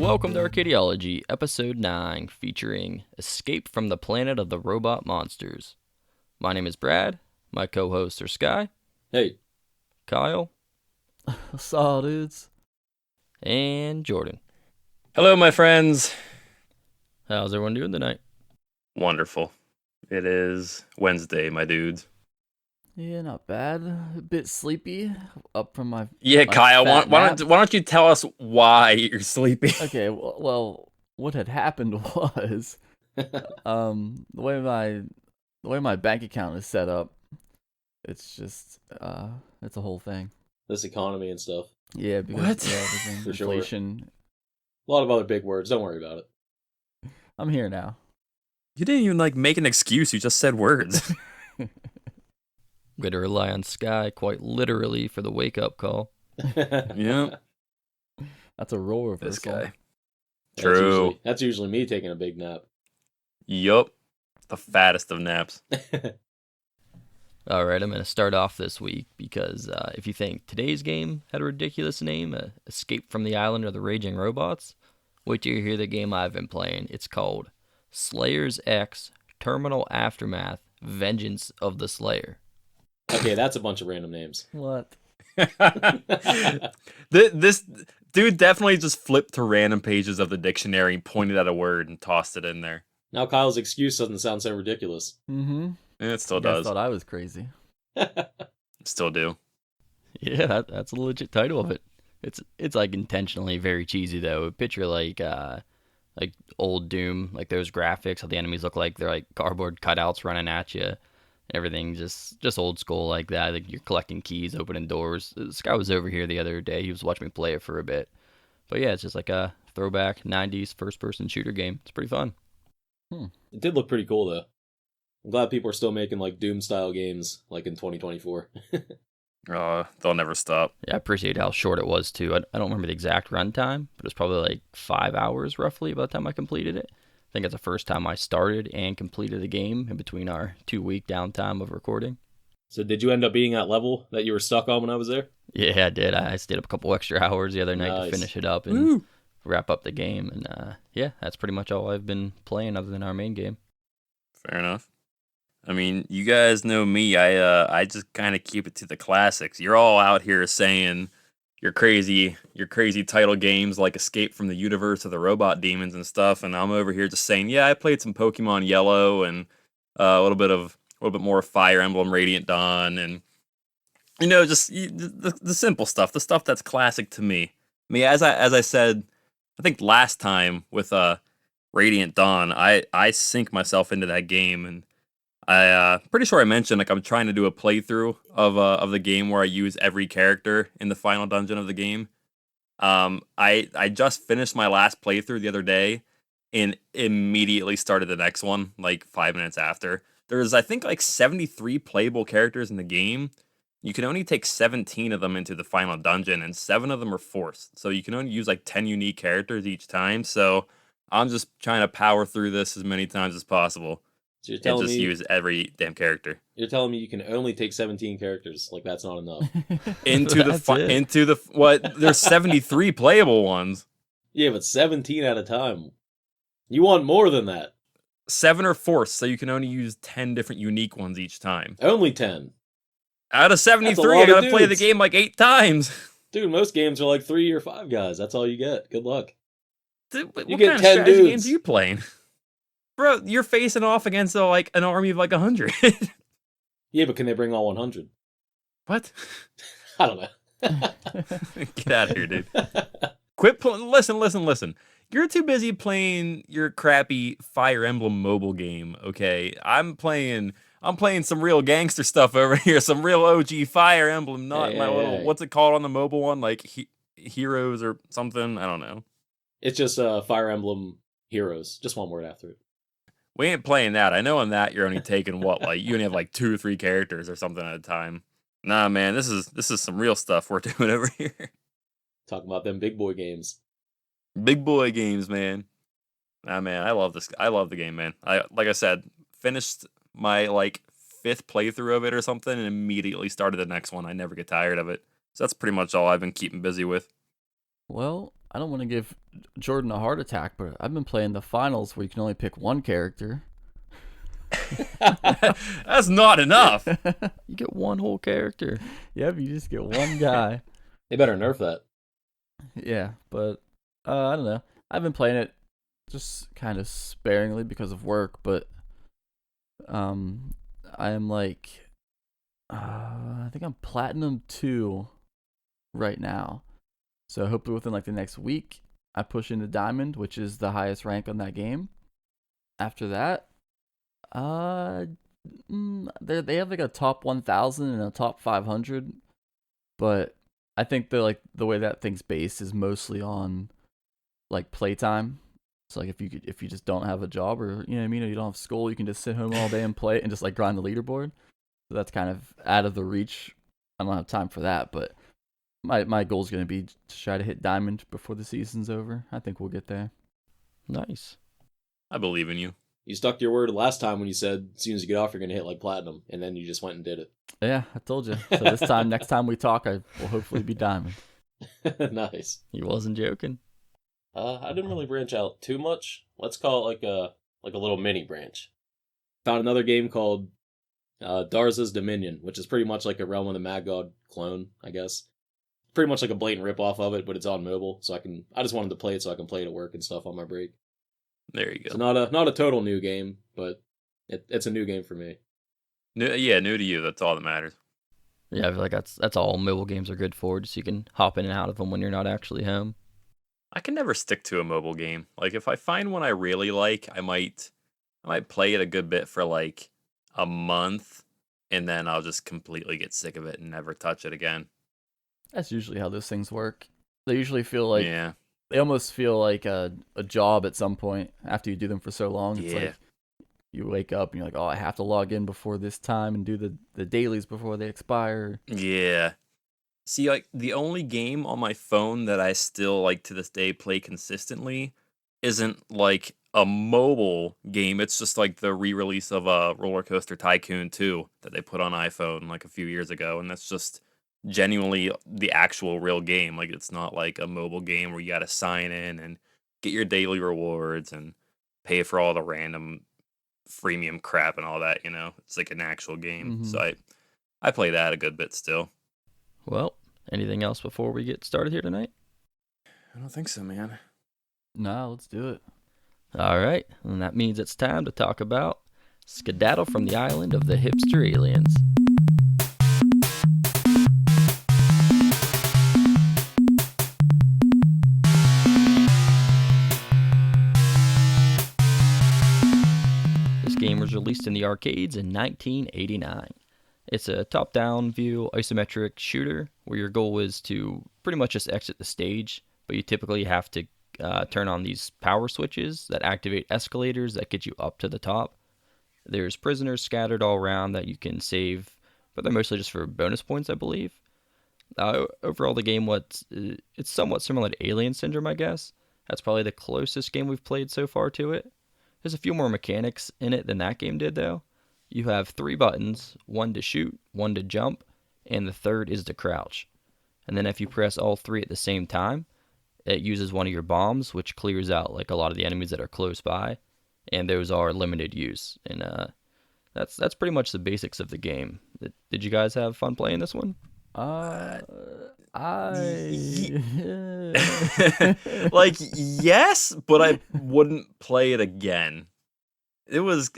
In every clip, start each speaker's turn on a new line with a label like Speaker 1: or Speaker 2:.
Speaker 1: welcome to Arcadiology, Episode 9, featuring Escape from the Planet of the Robot Monsters. My name is Brad, my co-hosts are Sky,
Speaker 2: Hey.
Speaker 1: Kyle,
Speaker 3: Saw dudes.
Speaker 1: and Jordan.
Speaker 2: Hello, my friends.
Speaker 1: How's everyone doing tonight?
Speaker 2: Wonderful. It is Wednesday, my dudes.
Speaker 3: Yeah, not bad. A bit sleepy. Up from my
Speaker 2: Yeah,
Speaker 3: my
Speaker 2: Kyle, why
Speaker 3: fat nap.
Speaker 2: don't you tell us why you're sleepy?
Speaker 3: Okay, well, what had happened was, the way my bank account is set up, it's just it's a whole thing.
Speaker 4: This economy and stuff.
Speaker 3: Yeah, because
Speaker 2: What?
Speaker 3: everything,
Speaker 4: For sure.
Speaker 3: inflation.
Speaker 4: A lot of other big words. Don't worry about it.
Speaker 3: I'm here now.
Speaker 2: You didn't even make an excuse. You just said words.
Speaker 1: Going to rely on Sky quite literally for the wake-up call.
Speaker 2: Yeah,
Speaker 3: That's a role
Speaker 2: this
Speaker 3: reversal.
Speaker 2: guy.
Speaker 4: That's
Speaker 2: True.
Speaker 4: usually me taking a big nap.
Speaker 2: Yup. The fattest of naps.
Speaker 1: Alright, I'm going to start off this week because if you think today's game had a ridiculous name, Escape from the Island of the Raging Robots, wait till you hear the game I've been playing. It's called Slayers X Terminal Aftermath Vengeance of the Slayer.
Speaker 4: Okay, that's a bunch of random names.
Speaker 3: What?
Speaker 2: This dude definitely just flipped to random pages of the dictionary, pointed at a word, and tossed it in there.
Speaker 4: Now Kyle's excuse doesn't sound so ridiculous.
Speaker 3: Mm-hmm.
Speaker 2: It still
Speaker 3: You guys
Speaker 2: does.
Speaker 3: thought I was crazy.
Speaker 2: Still do.
Speaker 1: Yeah, that's a legit title of it. It's like intentionally very cheesy though. Picture like old Doom, like those graphics, how the enemies look like they're like cardboard cutouts running at you. Everything just old school like that. Like you're collecting keys, opening doors. This guy was over here the other day. He was watching me play it for a bit. But yeah, it's just like a throwback 90s first-person shooter game. It's pretty fun.
Speaker 4: It did look pretty cool though. I'm glad people are still making like Doom style games like in 2024.
Speaker 2: They'll never stop.
Speaker 1: Yeah, I appreciate how short it was too. I don't remember the exact runtime, but it was probably like 5 hours roughly by the time I completed it. I think it's the first time I started and completed the game in between our 2-week downtime of recording.
Speaker 4: So did you end up being at level that you were stuck on when I was there?
Speaker 1: Yeah, I did. I stayed up a couple extra hours the other night
Speaker 4: Nice.
Speaker 1: to finish it up and wrap up the game. And yeah, that's pretty much all I've been playing other than our main game.
Speaker 2: Fair enough. I mean, you guys know me. I just kind of keep it to the classics. You're all out here saying your crazy title games like Escape from the Universe of the Robot Demons and stuff, and I'm over here just saying, yeah, I played some Pokemon Yellow and a little bit more Fire Emblem Radiant Dawn, and just the simple stuff, the stuff that's classic to me. I mean, as I said, I think last time with Radiant Dawn, I sink myself into that game, and pretty sure I mentioned I'm trying to do a playthrough of the game where I use every character in the final dungeon of the game. I just finished my last playthrough the other day and immediately started the next one like 5 minutes after. There's I think like 73 playable characters in the game. You can only take 17 of them into the final dungeon, and 7 of them are forced. So you can only use like 10 unique characters each time. So I'm just trying to power through this as many times as possible.
Speaker 4: So you're
Speaker 2: And
Speaker 4: telling
Speaker 2: just
Speaker 4: me
Speaker 2: use every damn character
Speaker 4: you're telling me you can only take 17 characters? Like that's not enough.
Speaker 1: That's it.
Speaker 2: what? There's 73 playable ones.
Speaker 4: Yeah, but 17 at a time. You want more than that.
Speaker 2: 7 are forced, so you can only use 10 different unique ones each time.
Speaker 4: Only 10.
Speaker 2: Out of 73,
Speaker 4: lot
Speaker 2: I
Speaker 4: of
Speaker 2: gotta play the
Speaker 4: dudes.
Speaker 2: game like 8 times.
Speaker 4: Dude, most games are like 3 or 5 guys. That's all you get. Good luck.
Speaker 2: Dude, what
Speaker 4: You get
Speaker 2: kind of
Speaker 4: 10
Speaker 2: strategy
Speaker 4: dudes.
Speaker 2: games are you playing? Bro, you're facing off against an army of like 100.
Speaker 4: Yeah, but can they bring all 100?
Speaker 2: What?
Speaker 4: I don't know.
Speaker 2: Get out of here, dude. Quit playing. Listen. You're too busy playing your crappy Fire Emblem mobile game, okay? I'm playing some real gangster stuff over here. Some real OG Fire Emblem, not my little,
Speaker 4: Hey.
Speaker 2: what's it called on the mobile one? Like Heroes or something? I don't know.
Speaker 4: It's just Fire Emblem Heroes. Just one word after it.
Speaker 2: We ain't playing that. I know on that you're only taking what, like you only have like 2 or 3 characters or something at a time. Nah, man, this is some real stuff we're doing over here.
Speaker 4: Talking about them big boy games.
Speaker 2: Big boy games, man. Nah, man, I love this. I love the game, man. Like I said, finished my like 5th playthrough of it or something, and immediately started the next one. I never get tired of it. So that's pretty much all I've been keeping busy with.
Speaker 3: Well, I don't want to give Jordan a heart attack, but I've been playing the finals where you can only pick one character.
Speaker 2: That's not enough.
Speaker 1: You get one whole character.
Speaker 3: Yep, you just get one guy.
Speaker 4: They better nerf that.
Speaker 3: Yeah, but I don't know. I've been playing it just kind of sparingly because of work, but I am like I think I'm Platinum 2 right now. So hopefully within like the next week I push into Diamond, which is the highest rank on that game. After that, they have like a top 1000 and a top 500, but I think the way that thing's based is mostly on like playtime. So like if you just don't have a job, or you know what I mean, or you don't have school, you can just sit home all day and play and just like grind the leaderboard. So that's kind of out of the reach. I don't have time for that, but my goal is going to be to try to hit Diamond before the season's over. I think we'll get there.
Speaker 1: Nice.
Speaker 2: I believe in you.
Speaker 4: You stuck to your word last time when you said as soon as you get off, you're going to hit like Platinum, and then you just went and did it.
Speaker 3: Yeah, I told you. So this time, next time we talk, I will hopefully be Diamond.
Speaker 4: Nice.
Speaker 1: He wasn't joking.
Speaker 5: I didn't really branch out too much. Let's call it like a little mini branch.
Speaker 4: Found another game called Darza's Dominion, which is pretty much like a Realm of the Mad God clone, I guess. Pretty much like a blatant ripoff of it, but it's on mobile, so I just wanted to play it so I can play it at work and stuff on my break.
Speaker 2: There you go.
Speaker 4: So not a total new game, but it's a new game for me.
Speaker 2: New to you. That's all that matters.
Speaker 1: Yeah, I feel like that's all mobile games are good for, just so you can hop in and out of them when you're not actually home.
Speaker 2: I can never stick to a mobile game. Like if I find one I really like, I might play it a good bit for like a month, and then I'll just completely get sick of it and never touch it again.
Speaker 3: That's usually how those things work. They usually feel like
Speaker 2: Yeah.
Speaker 3: they almost feel like a job at some point after you do them for so long. It's
Speaker 2: Yeah.
Speaker 3: like you wake up and you're like, oh, I have to log in before this time and do the dailies before they expire.
Speaker 2: Yeah. See, like the only game on my phone that I still like to this day play consistently isn't like a mobile game. It's just like the re-release of Roller Coaster Tycoon 2 that they put on iPhone like a few years ago, and that's just genuinely the actual real game. Like it's not like a mobile game where you got to sign in and get your daily rewards and pay for all the random freemium crap and all that, you know. It's like an actual game.
Speaker 3: Mhm.
Speaker 2: So I play that a good bit still.
Speaker 1: Well, anything else before we get started here tonight?
Speaker 2: I don't think so, man.
Speaker 3: No, let's do it.
Speaker 1: All right, and that means it's time to talk about Skedaddle from the Island of the Hipster Aliens. This game was released in the arcades in 1989. It's a top-down view isometric shooter where your goal is to pretty much just exit the stage, but you typically have to turn on these power switches that activate escalators that get you up to the top. There's prisoners scattered all around that you can save, but they're mostly just for bonus points, I believe. Overall, the game it's somewhat similar to Alien Syndrome, I guess. That's probably the closest game we've played so far to it. There's a few more mechanics in it than that game did, though. You have 3 buttons, one to shoot, one to jump, and the third is to crouch. And then if you press all 3 at the same time, it uses one of your bombs, which clears out like a lot of the enemies that are close by, and those are limited use. And that's pretty much the basics of the game. Did you guys have fun playing this one?
Speaker 2: Like yes, but I wouldn't play it again. It was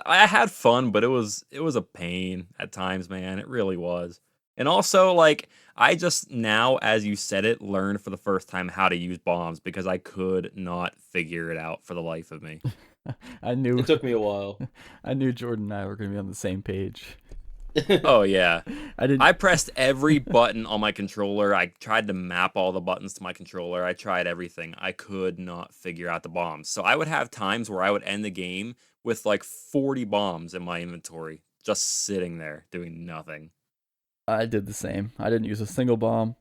Speaker 2: I had fun, but it was a pain at times, man. It really was. And also like I just now, as you said it, learned for the first time how to use bombs because I could not figure it out for the life of me.
Speaker 3: I knew
Speaker 4: It took me a while.
Speaker 3: I knew Jordan and I were going to be on the same page.
Speaker 2: Oh yeah.
Speaker 3: I
Speaker 2: I pressed every button on my controller. I tried to map all the buttons to my controller. I tried everything. I could not figure out the bombs. So I would have times where I would end the game with like 40 bombs in my inventory, just sitting there doing nothing.
Speaker 3: I did the same. I didn't use a single bomb.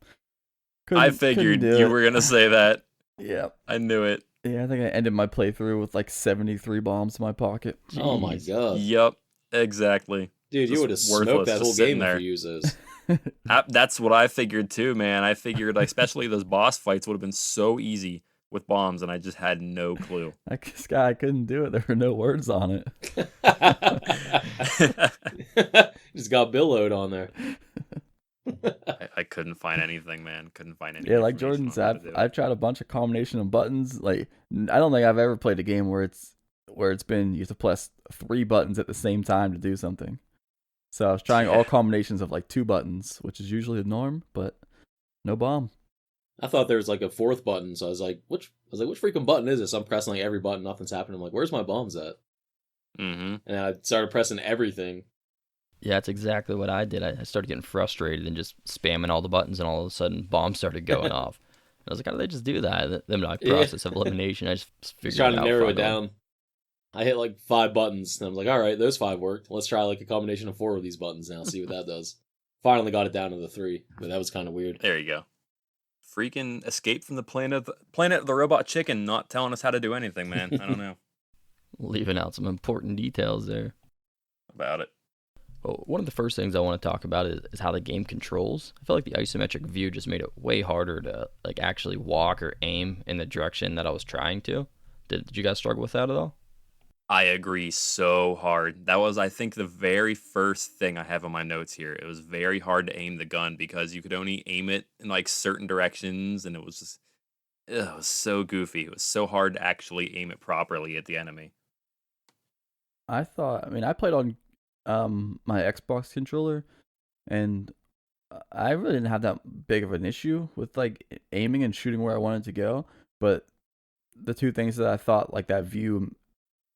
Speaker 2: I figured
Speaker 3: couldn't do
Speaker 2: you
Speaker 3: it.
Speaker 2: were going to say that.
Speaker 3: Yeah.
Speaker 2: I knew it.
Speaker 3: Yeah, I think I ended my playthrough with like 73 bombs in my pocket.
Speaker 4: Oh my
Speaker 1: Jeez.
Speaker 4: god.
Speaker 2: Yup, exactly.
Speaker 4: Dude, you
Speaker 2: Just
Speaker 4: would have
Speaker 2: worthless,
Speaker 4: smoked that
Speaker 2: just
Speaker 4: whole
Speaker 2: sitting
Speaker 4: game if
Speaker 2: there.
Speaker 4: you used those.
Speaker 2: That's what I figured too, man. I figured, like, especially those boss fights would have been so easy with bombs, and I just had no clue.
Speaker 3: This guy couldn't do it. There were no words on it.
Speaker 4: Just got billowed on there.
Speaker 2: I couldn't find anything, man. Couldn't find any.
Speaker 3: Yeah, like
Speaker 2: information
Speaker 3: Jordan
Speaker 2: on how to
Speaker 3: said,
Speaker 2: do it.
Speaker 3: I've tried a bunch of combination of buttons. Like, I don't think I've ever played a game where it's been you have to press 3 buttons at the same time to do something. So I was trying all combinations of like 2 buttons, which is usually the norm, but no bomb.
Speaker 4: I thought there was like a 4th button, so I was like, which freaking button is this? I'm pressing like every button, nothing's happening. I'm like, where's my bombs at?
Speaker 2: Mm-hmm.
Speaker 4: And I started pressing everything.
Speaker 1: Yeah, that's exactly what I did. I started getting frustrated and just spamming all the buttons, and all of a sudden, bombs started going off. I was like, how do they just do that? Then my process of elimination, I just figured
Speaker 4: Trying
Speaker 1: it
Speaker 4: to
Speaker 1: out.
Speaker 4: narrow it
Speaker 1: finally.
Speaker 4: down. I hit like 5 buttons, and I was like, all right, those 5 worked. Let's try like a combination of 4 of these buttons now, see what that does. Finally got it down to the 3, but that was kind of weird.
Speaker 2: There you go. Freaking escape from the planet of the robot chicken, not telling us how to do anything, man. I don't know
Speaker 1: Leaving out some important details there.
Speaker 2: about it.
Speaker 1: Well, one of the first things I want to talk about is how the game controls. I feel like the isometric view just made it way harder to like actually walk or aim in the direction that I was trying to. Did you guys struggle with that at all?
Speaker 2: I agree so hard. That was, I think, the very first thing I have on my notes here. It was very hard to aim the gun because you could only aim it in like certain directions, and it was just, it was so goofy. It was so hard to actually aim it properly at the enemy.
Speaker 3: I played on my Xbox controller, and I really didn't have that big of an issue with like aiming and shooting where I wanted to go. But the 2 things that I thought like that view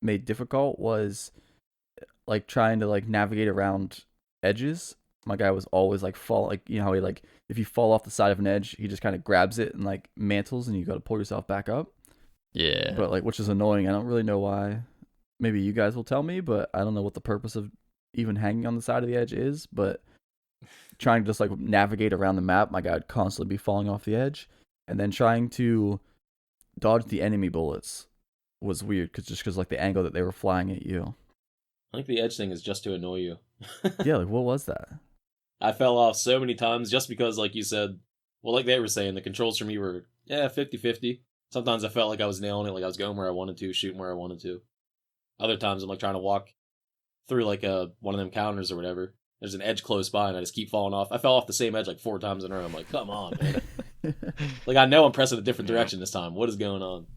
Speaker 3: made difficult was like trying to like navigate around edges. My guy was always like you know how he like if you fall off the side of an edge, he just kind of grabs it and like mantles, and you got to pull yourself back up.
Speaker 1: Yeah.
Speaker 3: But like, which is annoying. I don't really know why. Maybe you guys will tell me, but I don't know what the purpose of even hanging on the side of the edge is. But trying to just like navigate around the map, my guy would constantly be falling off the edge, and then trying to dodge the enemy bullets was weird because like the angle that they were flying at you.
Speaker 4: I think the edge thing is just to annoy you.
Speaker 3: Yeah, like what was that?
Speaker 4: I fell off so many times just because, like you said, well, like they were saying, the controls for me were, 50-50. Sometimes I felt like I was nailing it, like I was going where I wanted to, shooting where I wanted to. Other times I'm like trying to walk through like one of them counters or whatever. There's an edge close by and I just keep falling off. I fell off the same edge like 4 times in a row. I'm like, come on, man. Like I know I'm pressing a different direction this time. What is going on?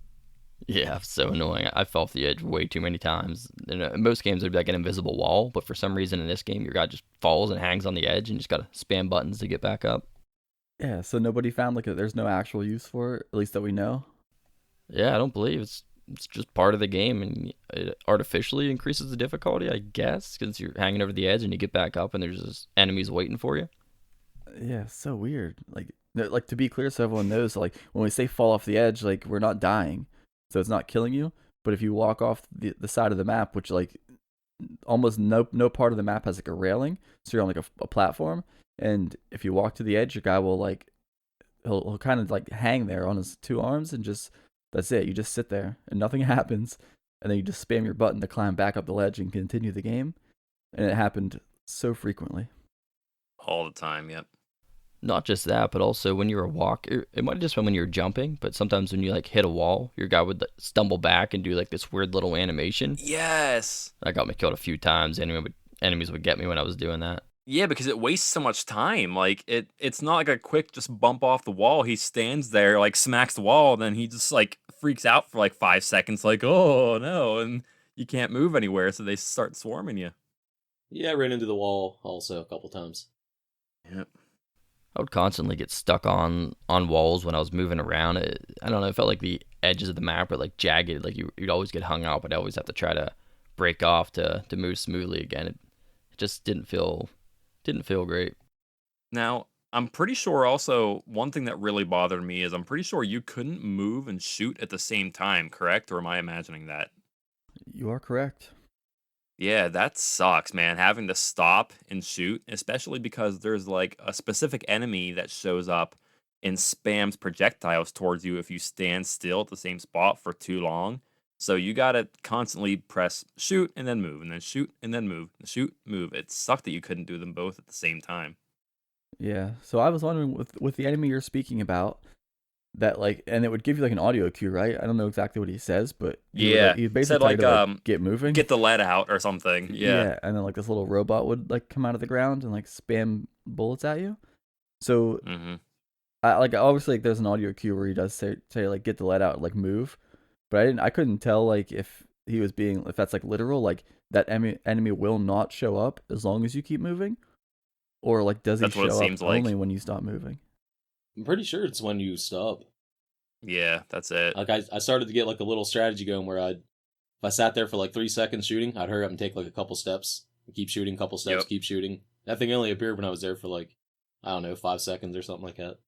Speaker 1: Yeah, so annoying. I fell off the edge way too many times. In most games, there'd be like an invisible wall, but for some reason in this game, your guy just falls and hangs on the edge, and you just gotta spam buttons to get back up.
Speaker 3: Yeah, so nobody found like there's no actual use for it, at least that we know.
Speaker 1: Yeah, I don't believe it's just part of the game, and it artificially increases the difficulty, I guess, because you're hanging over the edge and you get back up, and there's just enemies waiting for you.
Speaker 3: Yeah, so weird. Like to be clear, so everyone knows, like when we say fall off the edge, like we're not dying, so it's not killing you. But if you walk off the side of the map, which like almost no part of the map has like a railing, so you're on like a platform, and if you walk to the edge, your guy will like he'll kind of like hang there on his 2 arms, and just that's it. You just sit there and nothing happens, and then you just spam your button to climb back up the ledge and continue the game. And it happened so frequently.
Speaker 2: All the time, yep.
Speaker 1: Not just that, but also when you're a walk, it might have just been when you're jumping, but sometimes when you like hit a wall, your guy would like, stumble back and do like this weird little animation.
Speaker 2: Yes.
Speaker 1: That got me killed a few times. Enemies would get me when I was doing that.
Speaker 2: Yeah, because it wastes so much time. Like it's not like a quick just bump off the wall. He stands there, like smacks the wall, and then he just like freaks out for like 5 seconds, like, oh no, and you can't move anywhere, so they start swarming you.
Speaker 4: Yeah, I ran into the wall also a couple times.
Speaker 2: Yep.
Speaker 1: I would constantly get stuck on walls when I was moving around. I don't know. It felt like the edges of the map were like jagged. Like you'd always get hung out, but I always have to try to break off to move smoothly again. It just didn't feel great.
Speaker 2: Now, I'm pretty sure also one thing that really bothered me is I'm pretty sure you couldn't move and shoot at the same time, correct? Or am I imagining that?
Speaker 3: You are correct.
Speaker 2: Yeah, that sucks, man. Having to stop and shoot, especially because there's like a specific enemy that shows up and spams projectiles towards you if you stand still at the same spot for too long. So you gotta constantly press shoot and then move, and then shoot and then move, and shoot, move. It sucked that you couldn't do them both at the same time.
Speaker 3: Yeah. So I was wondering with the enemy you're speaking about that like, and it would give you like an audio cue, right? I don't know exactly what he says, but
Speaker 2: Yeah,
Speaker 3: he
Speaker 2: it
Speaker 3: basically
Speaker 2: said
Speaker 3: tell you
Speaker 2: like
Speaker 3: to like get moving.
Speaker 2: get the lead out or something. Yeah.
Speaker 3: Yeah, and then like this little robot would like come out of the ground and like spam bullets at you. So
Speaker 2: Mm-hmm.
Speaker 3: I like obviously like there's an audio cue where he does say like get the lead out, like move, but I couldn't tell like if he was being if that's like literal, like that enemy will not show up as long as you keep moving, or like does he
Speaker 2: That's what it
Speaker 3: show up
Speaker 2: seems like.
Speaker 3: only when you stop moving?
Speaker 4: I'm pretty sure it's when you stop.
Speaker 2: Yeah, that's it.
Speaker 4: Like I started to get like a little strategy going where if I sat there for like 3 seconds shooting, I'd hurry up and take like a couple steps, keep shooting, couple steps,
Speaker 2: Yep.
Speaker 4: keep shooting. That thing only appeared when I was there for like, I don't know, 5 seconds or something like that.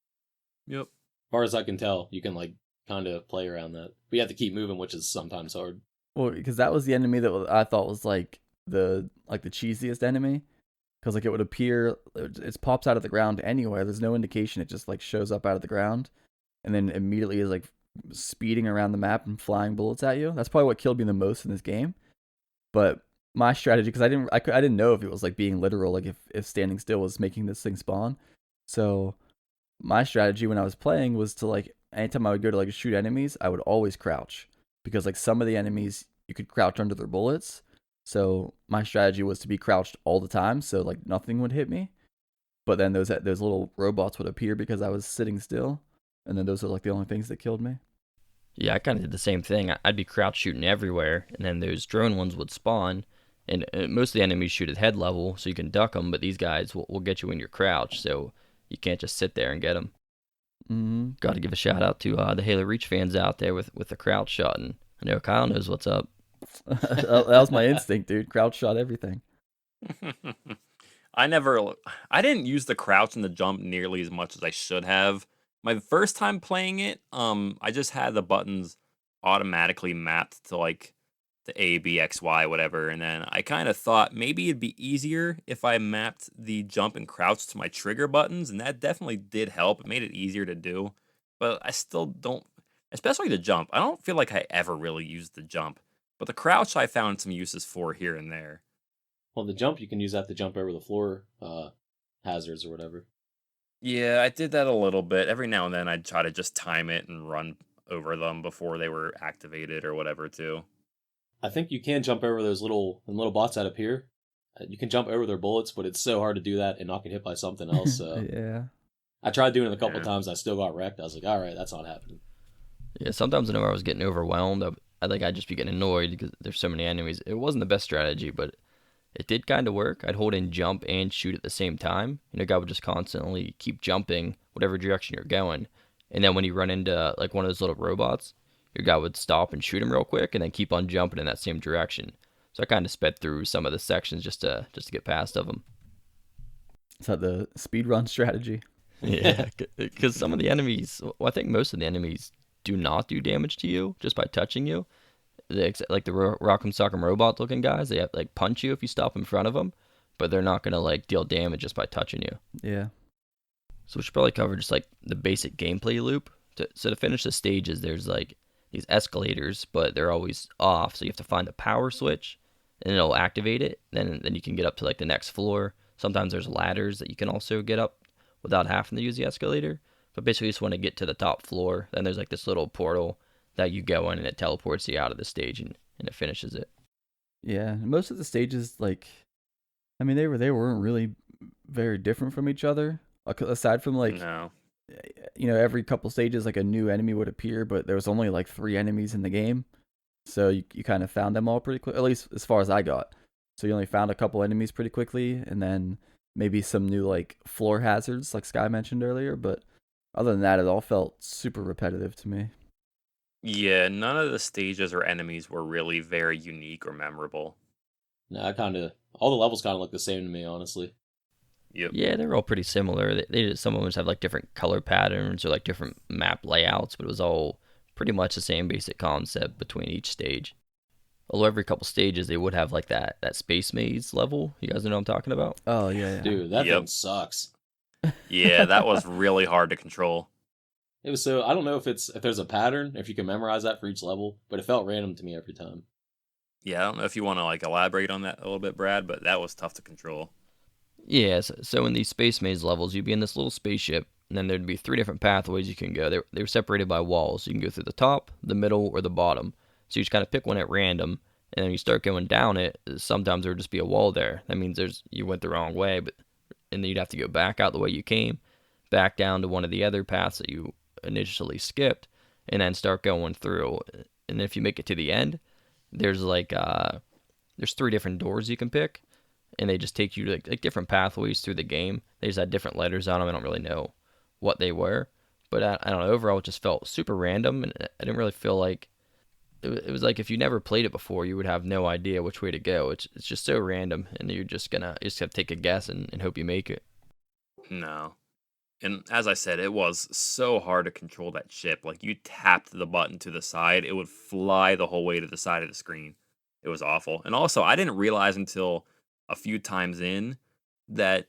Speaker 4: As
Speaker 2: Yep.
Speaker 4: far as I can tell, you can like kind of play around that. But you have to keep moving, which is sometimes hard.
Speaker 3: Well, because that was the enemy that I thought was like the cheesiest enemy, because like it would appear it pops out of the ground anywhere. There's no indication. It just like shows up out of the ground, and then immediately is like speeding around the map and flying bullets at you. That's probably what killed me the most in this game. But my strategy, because I didn't know if it was like being literal, like if standing still was making this thing spawn. So my strategy when I was playing was to like anytime I would go to like shoot enemies, I would always crouch, because like some of the enemies you could crouch under their bullets. So my strategy was to be crouched all the time, so like nothing would hit me. But then those little robots would appear because I was sitting still, and then those are like the only things that killed me.
Speaker 1: Yeah, I kind of did the same thing. I'd be crouch shooting everywhere, and then those drone ones would spawn, and most of the enemies shoot at head level, so you can duck them, but these guys will get you when you're crouched, so you can't just sit there and get them.
Speaker 3: Mm-hmm.
Speaker 1: Got to give a shout out to the Halo Reach fans out there with the crouch shot, and I know Kyle knows what's up.
Speaker 3: That was my instinct, dude. Crouch shot everything.
Speaker 2: I didn't use the crouch and the jump nearly as much as I should have. My first time playing it, I just had the buttons automatically mapped to like the A, B, X, Y, whatever, and then I kind of thought maybe it'd be easier if I mapped the jump and crouch to my trigger buttons, and that definitely did help. It made it easier to do, but I still don't, especially the jump. I don't feel like I ever really used the jump, but the crouch I found some uses for here and there.
Speaker 4: Well, the jump, you can use that to jump over the floor hazards or whatever.
Speaker 2: Yeah, I did that a little bit. Every now and then I'd try to just time it and run over them before they were activated or whatever too.
Speaker 4: I think you can jump over those little bots that appear. You can jump over their bullets, but it's so hard to do that and not get hit by something else. So
Speaker 3: Yeah.
Speaker 4: I tried doing it a couple
Speaker 2: Yeah.
Speaker 4: times. I still got wrecked. I was like, all right, that's not happening.
Speaker 1: Yeah, sometimes whenever I was getting overwhelmed, I think I'd just be getting annoyed because there's so many enemies. It wasn't the best strategy, but it did kind of work. I'd hold in jump and shoot at the same time. You know, guy would just constantly keep jumping whatever direction you're going. And then when you run into like one of those little robots, your guy would stop and shoot him real quick and then keep on jumping in that same direction. So I kind of sped through some of the sections just to get past of them.
Speaker 3: Is that the speed run strategy?
Speaker 1: Yeah, because some of the enemies, well, I think most of the enemies do not do damage to you just by touching you. Like the Rock'em Sock'em Robot looking guys, they have like punch you if you stop in front of them, but they're not gonna like deal damage just by touching you.
Speaker 3: Yeah.
Speaker 1: So we should probably cover just like the basic gameplay loop. So to finish the stages, there's like these escalators, but they're always off, so you have to find the power switch, and it'll activate it. Then you can get up to like the next floor. Sometimes there's ladders that you can also get up without having to use the escalator. But basically, you just want to get to the top floor. Then there's like this little portal that you go in, and it teleports you out of the stage, and it finishes it.
Speaker 3: Yeah. Most of the stages, like, I mean, they weren't really very different from each other. Aside from like,
Speaker 2: No.
Speaker 3: you know, every couple stages, like a new enemy would appear, but there was only like 3 enemies in the game, so you kind of found them all pretty quick. At least as far as I got. So you only found a couple enemies pretty quickly, and then maybe some new like floor hazards, like Sky mentioned earlier. But other than that, it all felt super repetitive to me.
Speaker 2: Yeah, none of the stages or enemies were really very unique or memorable.
Speaker 4: No, all the levels kind of look the same to me, honestly.
Speaker 2: Yep.
Speaker 1: Yeah, they're all pretty similar. Some of them just have like different color patterns or like different map layouts, but it was all pretty much the same basic concept between each stage. Although every couple stages they would have like that space maze level. You guys know what I'm talking about?
Speaker 3: Oh yeah, yeah.
Speaker 4: Dude, that
Speaker 2: Yep.
Speaker 4: thing sucks.
Speaker 2: Yeah, that was really hard to control.
Speaker 4: It was so I don't know if there's a pattern, if you can memorize that for each level, but it felt random to me every time.
Speaker 2: Yeah, I don't know if you want to like elaborate on that a little bit, Brad, but that was tough to control.
Speaker 1: Yeah, so in these space maze levels, you'd be in this little spaceship, and then there'd be three different pathways you can go. They were separated by walls. You can go through the top, the middle, or the bottom. So you just kind of pick one at random, and then you start going down it. Sometimes there would just be a wall there. That means you went the wrong way, and then you'd have to go back out the way you came, back down to one of the other paths that you initially skipped, and then start going through. And then if you make it to the end, there's there's three different doors you can pick, and they just take you to like different pathways through the game. They just had different letters on them. I don't really know what they were, but I don't know. Overall, it just felt super random, and I didn't really feel like it was like if you never played it before, you would have no idea which way to go. It's just so random, and you just have to take a guess and hope you make it.
Speaker 2: No. And as I said, it was so hard to control that ship. Like you tapped the button to the side, it would fly the whole way to the side of the screen. It was awful. And also, I didn't realize until a few times in that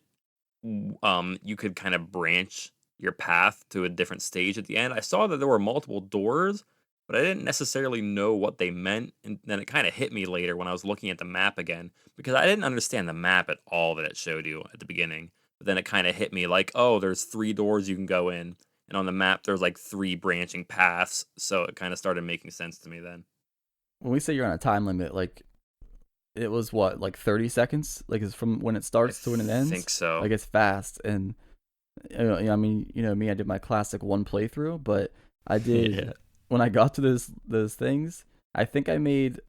Speaker 2: you could kind of branch your path to a different stage at the end. I saw that there were multiple doors, but I didn't necessarily know what they meant. And then it kind of hit me later when I was looking at the map again because I didn't understand the map at all that it showed you at the beginning. But then it kind of hit me like, oh, there's three doors you can go in. And on the map, there's like three branching paths. So it kind of started making sense to me then.
Speaker 3: When we say you're on a time limit, like it was what, like 30 seconds? Like it's from when it starts to when it ends?
Speaker 2: I think so.
Speaker 3: Like it's fast. And I mean, you know me, I did my classic one playthrough, but I did
Speaker 1: Yeah.
Speaker 3: when I got to those things, I think I made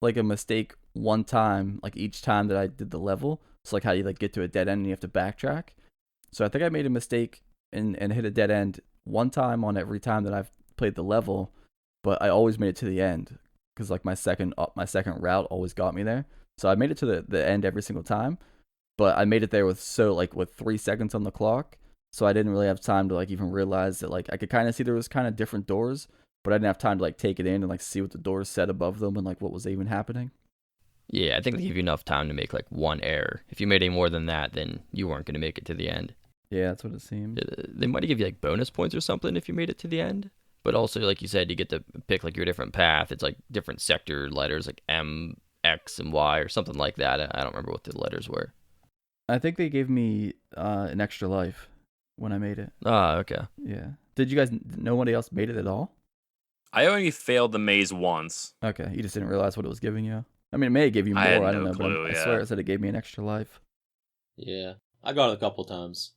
Speaker 3: like a mistake one time, like each time that I did the level. So like how you like get to a dead end and you have to backtrack. So I think I made a mistake and hit a dead end one time on every time that I've played the level, but I always made it to the end because like my second route always got me there. So I made it to the end every single time, but I made it there with 3 seconds on the clock. So I didn't really have time to like even realize that like I could kind of see there was kind of different doors, but I didn't have time to like take it in and like see what the doors said above them and like what was even happening.
Speaker 1: Yeah, I think they give you enough time to make like one error. If you made any more than that, then you weren't going to make it to the end.
Speaker 3: Yeah, that's what it seemed.
Speaker 1: They might give you like bonus points or something if you made it to the end. But also, like you said, you get to pick like your different path. It's like different sector letters, like M, X, and Y, or something like that. I don't remember what the letters were.
Speaker 3: I think they gave me an extra life when I made it.
Speaker 1: Ah, okay.
Speaker 3: Yeah. Did you guys? Nobody else made it at all?
Speaker 2: I only failed the maze once.
Speaker 3: Okay, you just didn't realize what it was giving you. I mean, it may have give you more.
Speaker 2: I had
Speaker 3: don't
Speaker 2: no
Speaker 3: know,
Speaker 2: clue,
Speaker 3: but I
Speaker 2: yeah.
Speaker 3: swear it said it gave me an extra life.
Speaker 4: Yeah, I got it a couple times.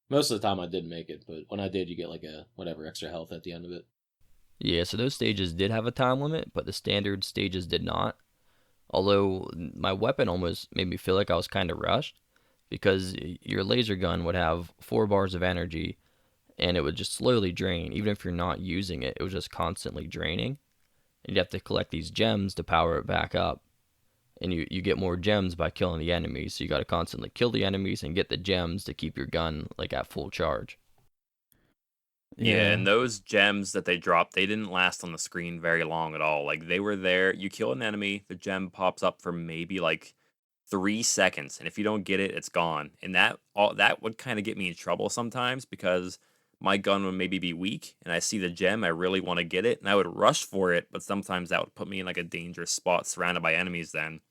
Speaker 4: Most of the time I didn't make it, but when I did, you get like a whatever extra health at the end of it.
Speaker 1: Yeah, so those stages did have a time limit, but the standard stages did not. Although my weapon almost made me feel like I was kind of rushed because your laser gun would have 4 bars of energy and it would just slowly drain. Even if you're not using it, it was just constantly draining. And you'd have to collect these gems to power it back up. And you get more gems by killing the enemies, so you got to constantly kill the enemies and get the gems to keep your gun like at full charge.
Speaker 2: Yeah, and those gems that they dropped, they didn't last on the screen very long at all. Like they were there, you kill an enemy, the gem pops up for maybe like 3 seconds, and if you don't get it, it's gone. And that would kind of get me in trouble sometimes because my gun would maybe be weak, and I see the gem, I really want to get it, and I would rush for it, but sometimes that would put me in like a dangerous spot surrounded by enemies then.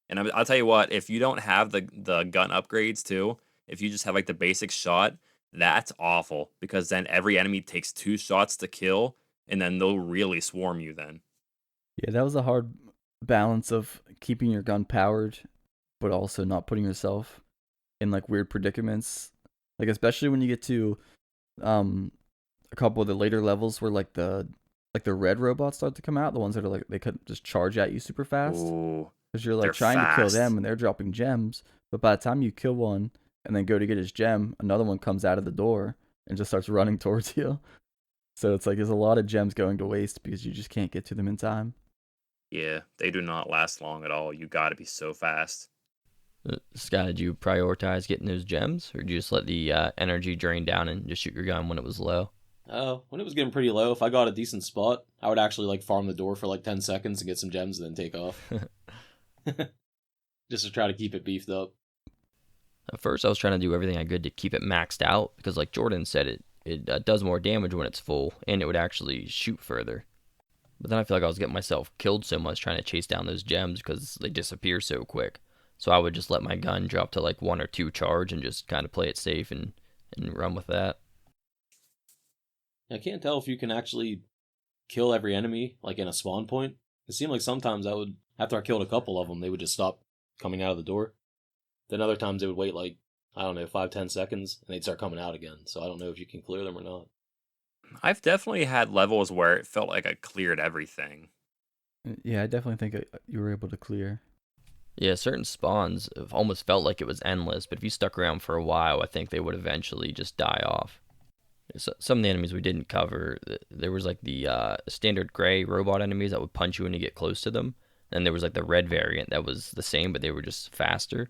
Speaker 2: And I'll tell you what, if you don't have the gun upgrades too, if you just have like the basic shot, that's awful because then every enemy takes 2 shots to kill, and then they'll really swarm you then.
Speaker 3: Yeah, that was a hard balance of keeping your gun powered, but also not putting yourself in like weird predicaments. Like especially when you get to a couple of the later levels where like the red robots start to come out, the ones that are like they could just charge at you super fast.
Speaker 2: Ooh,
Speaker 3: Because you're like
Speaker 2: they're
Speaker 3: trying to kill
Speaker 2: fast.
Speaker 3: them and they're dropping gems, but by the time you kill one and then go to get his gem, another one comes out of the door and just starts running towards you. So it's like there's a lot of gems going to waste because you just can't get to them in time.
Speaker 2: Yeah, they do not last long at all. You got to be so fast.
Speaker 1: Scott, did you prioritize getting those gems, or did you just let the energy drain down and just shoot your gun when it was low?
Speaker 4: When it was getting pretty low, if I got a decent spot, I would actually like farm the door for like 10 seconds and get some gems and then take off. Just to try to keep it beefed up.
Speaker 1: At first, I was trying to do everything I could to keep it maxed out because, like Jordan said, it does more damage when it's full, and it would actually shoot further. But then I feel like I was getting myself killed so much trying to chase down those gems because they disappear so quick. So I would just let my gun drop to like 1 or 2 charge and just kind of play it safe and run with that.
Speaker 4: I can't tell if you can actually kill every enemy like in a spawn point. It seemed like sometimes I would, after I killed a couple of them, they would just stop coming out of the door. Then other times they would wait like, I don't know, 5-10 seconds and they'd start coming out again. So I don't know if you can clear them or not.
Speaker 2: I've definitely had levels where it felt like I cleared everything.
Speaker 3: Yeah, I definitely think you were able to clear.
Speaker 1: Yeah, certain spawns have almost felt like it was endless, but if you stuck around for a while, I think they would eventually just die off. So, some of the enemies we didn't cover, there was like the standard gray robot enemies that would punch you when you get close to them. And there was like the red variant that was the same, but they were just faster.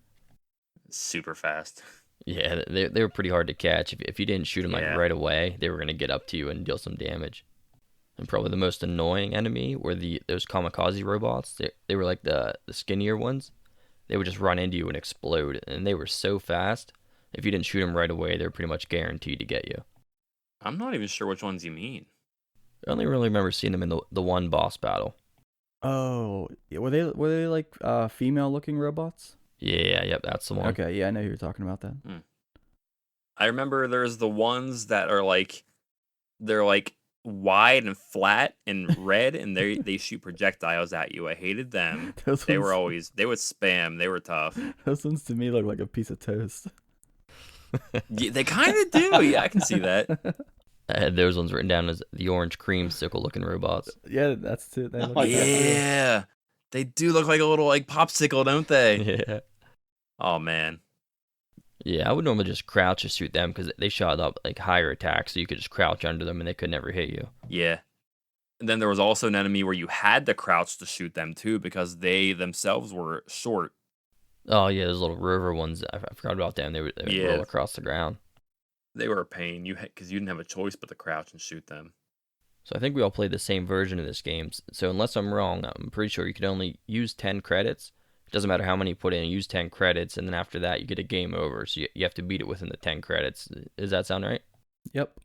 Speaker 2: Super fast.
Speaker 1: Yeah, they were pretty hard to catch. If you didn't shoot them like
Speaker 2: Yeah.
Speaker 1: right away, they were gonna get up to you and deal some damage. And probably the most annoying enemy were those kamikaze robots. They were like the skinnier ones. They would just run into you and explode, and they were so fast. If you didn't shoot them right away, they were pretty much guaranteed to get you.
Speaker 2: I'm not even sure which ones you mean.
Speaker 1: I only really remember seeing them in the one boss battle.
Speaker 3: Oh, yeah, were they like female looking robots?
Speaker 1: Yeah, yep, that's the one.
Speaker 3: Okay, yeah, I know who you're talking about that.
Speaker 2: I remember there's the ones that are like, they're like wide and flat and red, and they shoot projectiles at you. I hated them.
Speaker 3: Those
Speaker 2: They
Speaker 3: ones,
Speaker 2: were always, they would spam. They were tough.
Speaker 3: those ones to me look like a piece of toast.
Speaker 2: Yeah, they kind of do. Yeah, I can see that.
Speaker 1: I had those ones written down as the orange creamsicle looking robots.
Speaker 3: Yeah, that's it. They look
Speaker 4: Oh,
Speaker 3: like that.
Speaker 2: Yeah, they do look like a little like popsicle, don't they?
Speaker 1: Yeah.
Speaker 2: Oh man.
Speaker 1: Yeah, I would normally just crouch to shoot them because they shot up like higher attacks, so you could just crouch under them and they could never hit you.
Speaker 2: Yeah. And then there was also an enemy where you had to crouch to shoot them too because they themselves were short.
Speaker 1: Oh yeah, those little rover ones. I forgot about them. They would
Speaker 2: Yeah.
Speaker 1: roll across the ground.
Speaker 2: They were a pain. Because you didn't have a choice but to crouch and shoot them.
Speaker 1: So I think we all played the same version of this game. So unless I'm wrong, I'm pretty sure you could only use 10 credits. It doesn't matter how many you put in, use 10 credits, and then after that you get a game over. So you have to beat it within the 10 credits. Does that sound right?
Speaker 3: Yep.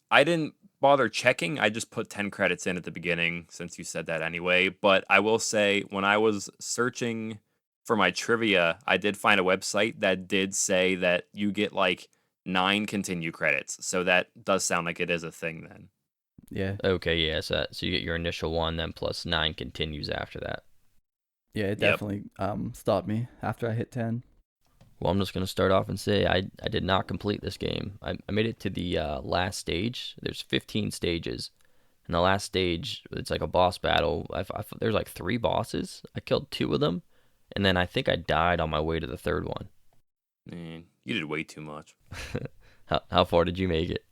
Speaker 2: I didn't bother checking. I just put 10 credits in at the beginning since you said that anyway. But I will say, when I was searching for my trivia, I did find a website that did say that you get like 9 continue credits. So that does sound like it is a thing then.
Speaker 3: Yeah.
Speaker 1: Okay, yeah. So you get your initial one, then plus 9 continues after that.
Speaker 3: Yeah, it
Speaker 2: Yep.
Speaker 3: definitely stopped me after I hit 10.
Speaker 1: Well, I'm just going to start off and say I did not complete this game. I made it to the last stage. There's 15 stages. And the last stage, it's like a boss battle. There's like 3 bosses. I killed 2 of them. And then I think I died on my way to the 3rd one.
Speaker 2: Man, you did way too much.
Speaker 1: How far did you make it?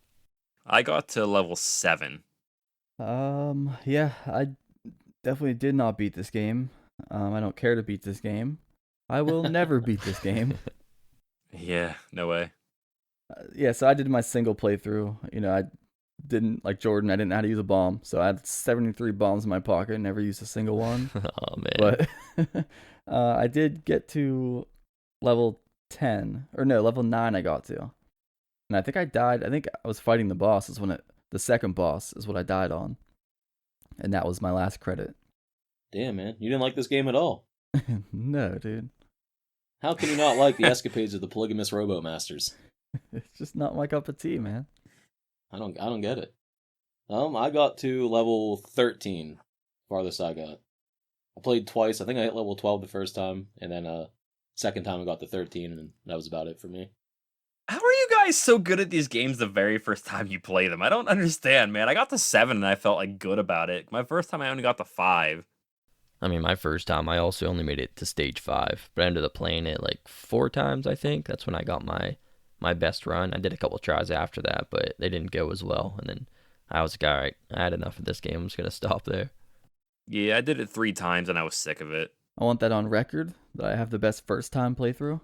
Speaker 2: I got to level 7.
Speaker 3: Yeah, I definitely did not beat this game. I don't care to beat this game. I will never beat this game.
Speaker 2: Yeah, no way.
Speaker 3: Yeah, so I did my single playthrough. You know, I didn't, like Jordan, I didn't know how to use a bomb. So I had 73 bombs in my pocket, never used a single one.
Speaker 1: Oh, man.
Speaker 3: But I did get to level 10. Or no, level 9 I got to. And I think I died. I think I was fighting the boss. The second boss is what I died on. And that was my last credit.
Speaker 4: Damn, man. You didn't like this game at all.
Speaker 3: No, dude.
Speaker 4: How can you not like the escapades of the polygamous Robo Masters?
Speaker 3: It's just not my cup of tea, man.
Speaker 4: I don't get it. I got to level 13, farthest I got. I played twice. I think I hit level 12 the first time, and then second time I got to 13, and that was about it for me.
Speaker 2: How are you guys so good at these games the very first time you play them? I don't understand, man. I got to 7 and I felt like good about it. My first time I only got to 5.
Speaker 1: I mean, my first time, I also only made it to stage 5, but I ended up playing it like 4 times, I think. That's when I got my best run. I did a couple tries after that, but they didn't go as well. And then I was like, all right, I had enough of this game. I'm just going to stop there.
Speaker 2: Yeah, I did it 3 times and I was sick of it.
Speaker 3: I want that on record that I have the best first time playthrough.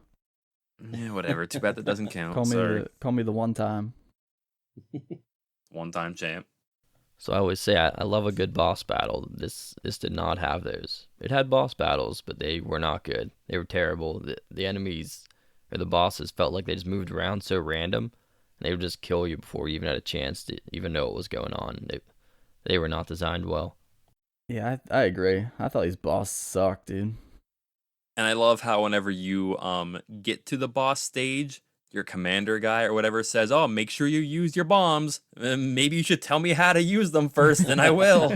Speaker 2: Yeah, whatever. Too bad that doesn't count.
Speaker 3: Call me the one time.
Speaker 2: One-time champ.
Speaker 1: So I always say I love a good boss battle. This did not have those. It had boss battles, but they were not good. They were terrible. The enemies or the bosses felt like they just moved around so random, and they would just kill you before you even had a chance to even know what was going on. They were not designed well.
Speaker 3: Yeah, I agree. I thought these bosses sucked, dude.
Speaker 2: And I love how whenever you get to the boss stage, your commander guy or whatever says, "Oh, make sure you use your bombs. Maybe you should tell me how to use them first, and I will."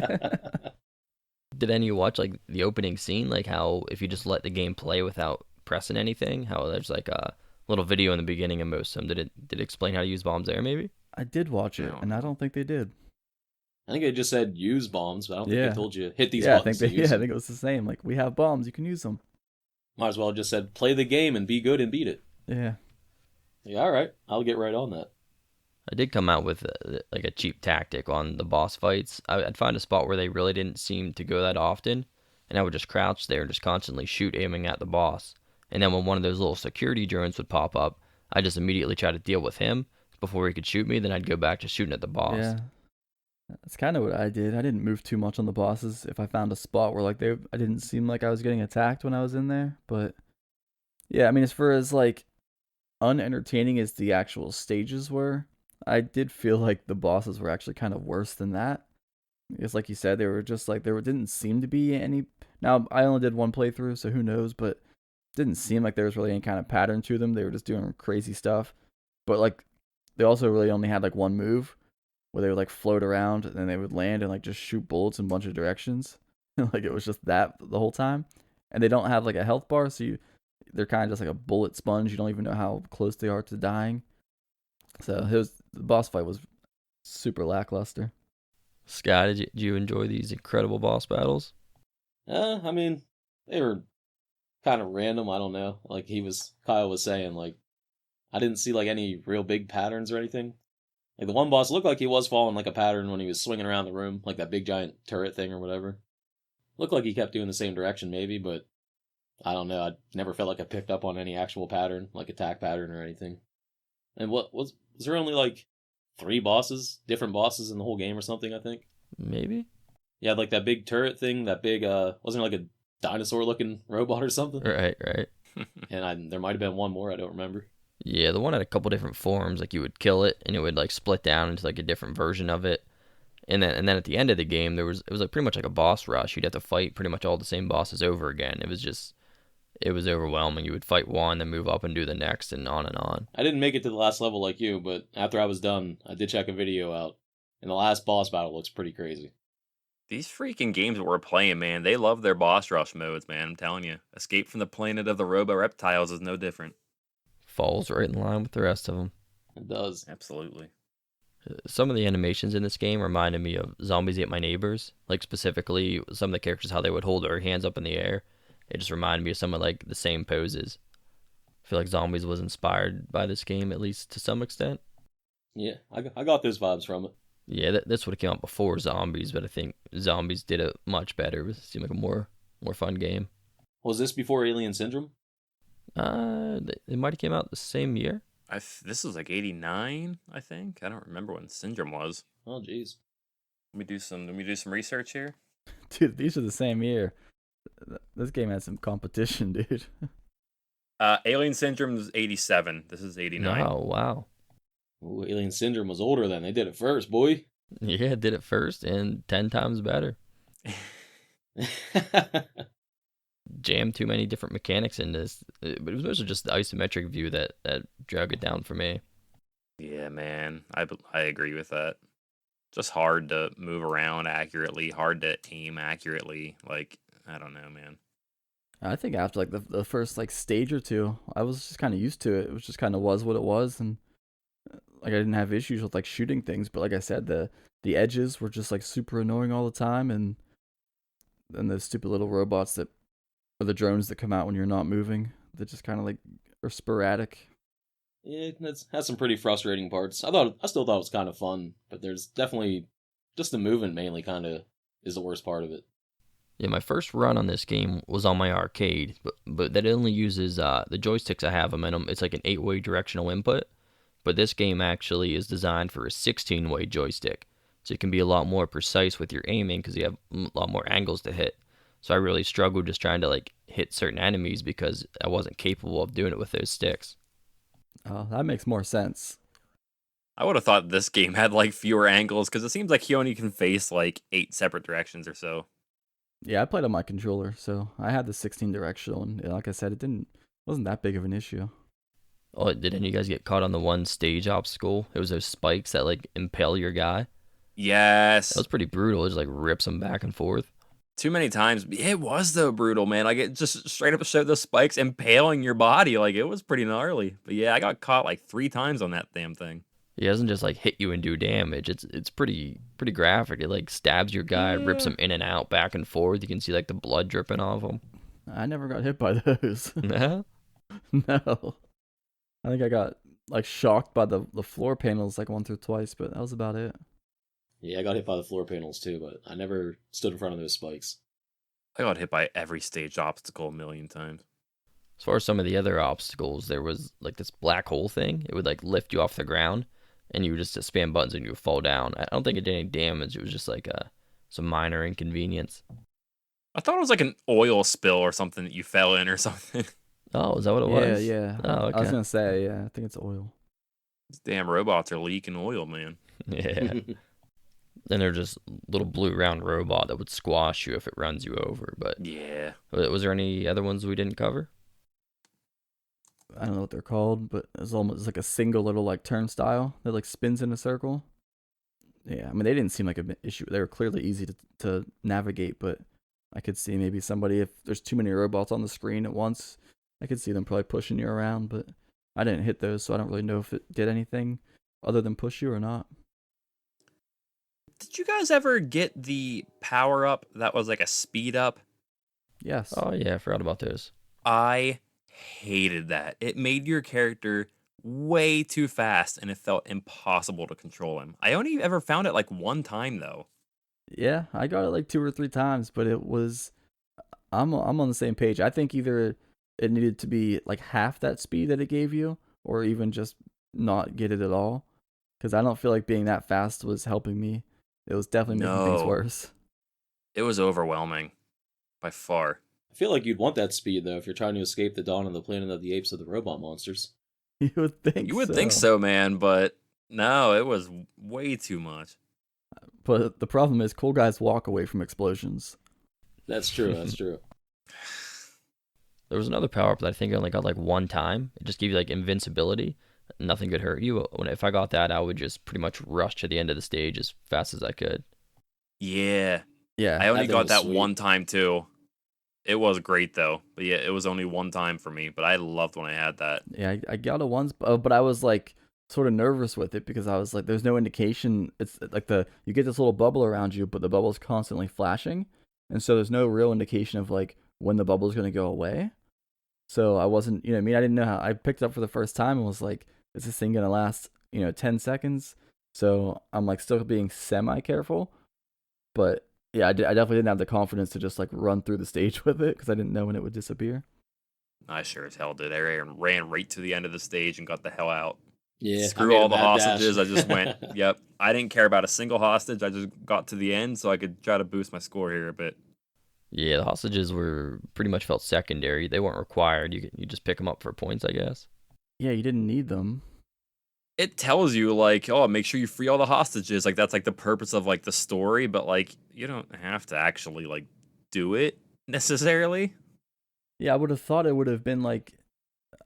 Speaker 1: Did any of you watch like the opening scene, like how if you just let the game play without pressing anything, how there's like a little video in the beginning of most of them? Did it explain how to use bombs there? Maybe.
Speaker 3: I did watch it,
Speaker 2: No.
Speaker 3: and I don't think they did.
Speaker 4: I think they just said use bombs, but I don't think
Speaker 3: Yeah.
Speaker 4: they told you hit these
Speaker 3: Yeah, I
Speaker 4: buttons
Speaker 3: think
Speaker 4: to
Speaker 3: they,
Speaker 4: use
Speaker 3: I
Speaker 4: them.
Speaker 3: think it was the same. Like, we have bombs, you can use them.
Speaker 4: Might as well have just said play the game and be good and beat it.
Speaker 3: Yeah.
Speaker 4: Yeah, all right, I'll get right on that.
Speaker 1: I did come out with like a cheap tactic on the boss fights. I'd find a spot where they really didn't seem to go that often, and I would just crouch there and just constantly shoot, aiming at the boss. And then when one of those little security drones would pop up, I just immediately try to deal with him before he could shoot me. Then I'd go back to shooting at the boss.
Speaker 3: Yeah. That's kind of what I did. I didn't move too much on the bosses. If I found a spot where like I didn't seem like I was getting attacked when I was in there, but yeah, I mean, as far as like unentertaining as the actual stages were, I did feel like the bosses were actually kind of worse than that. Because like you said, they were just like didn't seem to be any. Now I only did one playthrough, so who knows? But it didn't seem like there was really any kind of pattern to them. They were just doing crazy stuff. But like they also really only had like one move where they would like float around and then they would land and like just shoot bullets in a bunch of directions. Like it was just that the whole time. And they don't have like a health bar, so they're kind of just like a bullet sponge. You don't even know how close they are to dying. So the boss fight was super lackluster.
Speaker 1: Scott, did you enjoy these incredible boss battles?
Speaker 4: I mean, they were kind of random. I don't know. Like Kyle was saying, like I didn't see like any real big patterns or anything. Like the one boss looked like he was following like a pattern when he was swinging around the room, like that big giant turret thing or whatever. Looked like he kept doing the same direction maybe, but I don't know. I never felt like I picked up on any actual pattern, like attack pattern or anything. And what was there only like 3 different bosses in the whole game or something, I think?
Speaker 1: Maybe.
Speaker 4: Yeah, like that big turret thing, that big wasn't it like a dinosaur looking robot or something?
Speaker 1: Right.
Speaker 4: And there might have been one more, I don't remember.
Speaker 1: Yeah, the one had a couple different forms. Like you would kill it, and it would like split down into like a different version of it. And then at the end of the game, it was like pretty much like a boss rush. You'd have to fight pretty much all the same bosses over again. It was overwhelming. You would fight one, then move up and do the next, and on and on.
Speaker 4: I didn't make it to the last level like you, but after I was done, I did check a video out, and the last boss battle looks pretty crazy.
Speaker 2: These freaking games that we're playing, man, they love their boss rush modes, man. I'm telling you. Escape from the Planet of the Robo-Reptiles is no different.
Speaker 1: Falls right in line with the rest of them.
Speaker 4: It does.
Speaker 2: Absolutely.
Speaker 1: Some of the animations in this game reminded me of Zombies Ate My Neighbors. Like specifically, some of the characters, how they would hold their hands up in the air. It just reminded me of some of like the same poses. I feel like Zombies was inspired by this game, at least to some extent.
Speaker 4: Yeah, I got those vibes from it.
Speaker 1: Yeah, this would have came out before Zombies, but I think Zombies did it much better. It seemed like a more fun game.
Speaker 4: Was this before Alien Syndrome?
Speaker 1: It might have came out the same year.
Speaker 2: This was like 89, I think. I don't remember when Syndrome was.
Speaker 4: Oh, jeez.
Speaker 2: Let me do some research here.
Speaker 3: Dude, these are the same year. This game had some competition, dude.
Speaker 2: Alien Syndrome is 87. This is 89.
Speaker 1: Oh, wow.
Speaker 4: Ooh, Alien Syndrome was older then. They did it first, boy.
Speaker 1: Yeah, it did it first and 10 times better. Jammed too many different mechanics in this. But it was mostly just the isometric view that drug it down for me.
Speaker 2: Yeah, man. I agree with that. Just hard to move around accurately, hard to aim accurately. Like, I don't know, man.
Speaker 3: I think after like the first like stage or two, I was just kind of used to it. It was just kind of was what it was, and like I didn't have issues with like shooting things. But like I said, the edges were just like super annoying all the time, and then the stupid little robots that or the drones that come out when you're not moving that just kind of like are sporadic.
Speaker 4: Yeah, has some pretty frustrating parts. I still thought it was kind of fun, but there's definitely just the movement mainly kind of is the worst part of it.
Speaker 1: Yeah, my first run on this game was on my arcade, but that only uses the joysticks I have them in them. It's like an 8-way directional input, but this game actually is designed for a 16-way joystick, so you can be a lot more precise with your aiming because you have a lot more angles to hit. So I really struggled just trying to like hit certain enemies because I wasn't capable of doing it with those sticks.
Speaker 3: Oh, that makes more sense.
Speaker 2: I would have thought this game had like fewer angles because it seems like he only can face like 8 separate directions or so.
Speaker 3: Yeah, I played on my controller, so I had the 16 directional, and like I said, wasn't that big of an issue.
Speaker 1: Oh, did any of you guys get caught on the one stage obstacle? It was those spikes that like impale your guy. That
Speaker 2: Yes.
Speaker 1: was pretty brutal. It just like rips him back and forth.
Speaker 2: Too many times. It was though brutal, man. Like it just straight up showed the spikes impaling your body. Like it was pretty gnarly. But yeah, I got caught like 3 times on that damn thing.
Speaker 1: He doesn't just like hit you and do damage. It's pretty graphic. It like stabs your guy, rips him in and out, back and forth. You can see like the blood dripping off him.
Speaker 3: I never got hit by those.
Speaker 1: No,
Speaker 3: No. I think I got like shocked by the floor panels like once or twice, but that was about it.
Speaker 4: Yeah, I got hit by the floor panels too, but I never stood in front of those spikes.
Speaker 2: I got hit by every stage obstacle a million times.
Speaker 1: as far as some of the other obstacles, there was like this black hole thing. It would like lift you off the ground, and you would just spam buttons and you would fall down. I don't think it did any damage. It was just like some minor inconvenience.
Speaker 2: I thought it was like an oil spill or something that you fell in or something.
Speaker 1: Oh, is that what it was?
Speaker 3: Yeah.
Speaker 1: Oh,
Speaker 3: I was
Speaker 1: okay.
Speaker 3: gonna say, yeah, I think it's oil.
Speaker 2: These damn robots are leaking oil, man.
Speaker 1: Yeah. Then there's just little blue round robot that would squash you if it runs you over. But
Speaker 2: Yeah.
Speaker 1: was there any other ones we didn't cover?
Speaker 3: I don't know what they're called, but it's almost like a single little like turnstile that like spins in a circle. Yeah, I mean they didn't seem like an issue. They were clearly easy to navigate, but I could see maybe somebody, if there's too many robots on the screen at once, I could see them probably pushing you around. But I didn't hit those, so I don't really know if it did anything other than push you or not.
Speaker 2: Did you guys ever get the power up that was like a speed up?
Speaker 3: Yes.
Speaker 1: Oh yeah, I forgot about those.
Speaker 2: I hated that. It made your character way too fast and it felt impossible to control him. I only ever found it like 1 time though.
Speaker 3: Yeah, I got it like 2 or 3 times, but it was I'm on the same page. I think either it needed to be like half that speed that it gave you, or even just not get it at all. Because I don't feel like being that fast was helping me. It was definitely making things
Speaker 2: No.
Speaker 3: worse.
Speaker 2: It was overwhelming by far.
Speaker 4: I feel like you'd want that speed though if you're trying to escape the dawn of the Planet of the Apes of the robot monsters.
Speaker 3: You would think.
Speaker 2: You would think so, man, but no, it was way too much.
Speaker 3: But the problem is, cool guys walk away from explosions.
Speaker 4: That's true. That's true.
Speaker 1: There was another power up that I think I only got like 1 time. It just gave you like invincibility. Nothing could hurt you. If I got that, I would just pretty much rush to the end of the stage as fast as I could.
Speaker 2: Yeah.
Speaker 3: Yeah,
Speaker 2: I only
Speaker 4: thing
Speaker 2: got
Speaker 4: was
Speaker 2: that
Speaker 4: sweet.
Speaker 2: 1 time too. It was great though. But yeah, it was only 1 time for me, but I loved when I had that.
Speaker 3: yeah, I got it once, but I was like sort of nervous with it because I was like, there's no indication. It's like you get this little bubble around you, but the bubble's constantly flashing, and so there's no real indication of like when the bubble's gonna go away. So I wasn't, I mean, I didn't know how. I picked it up for the first time and was like, is this thing gonna last, 10 seconds? So I'm like still being semi careful, but yeah, I definitely didn't have the confidence to just like run through the stage with it because I didn't know when it would disappear.
Speaker 2: I sure as hell did. I ran right to the end of the stage and got the hell out.
Speaker 4: Yeah. I
Speaker 2: Screw
Speaker 4: made a
Speaker 2: all the
Speaker 4: mad dash.
Speaker 2: hostages. I just went, yep. I didn't care about a single hostage. I just got to the end so I could try to boost my score here a bit.
Speaker 1: Yeah, the hostages were pretty much felt secondary. They weren't required. You just pick them up for points, I guess.
Speaker 3: Yeah, you didn't need them.
Speaker 2: It tells you like, oh, make sure you free all the hostages. Like that's like the purpose of like the story, but like you don't have to actually like do it necessarily.
Speaker 3: Yeah, I would have thought it would have been like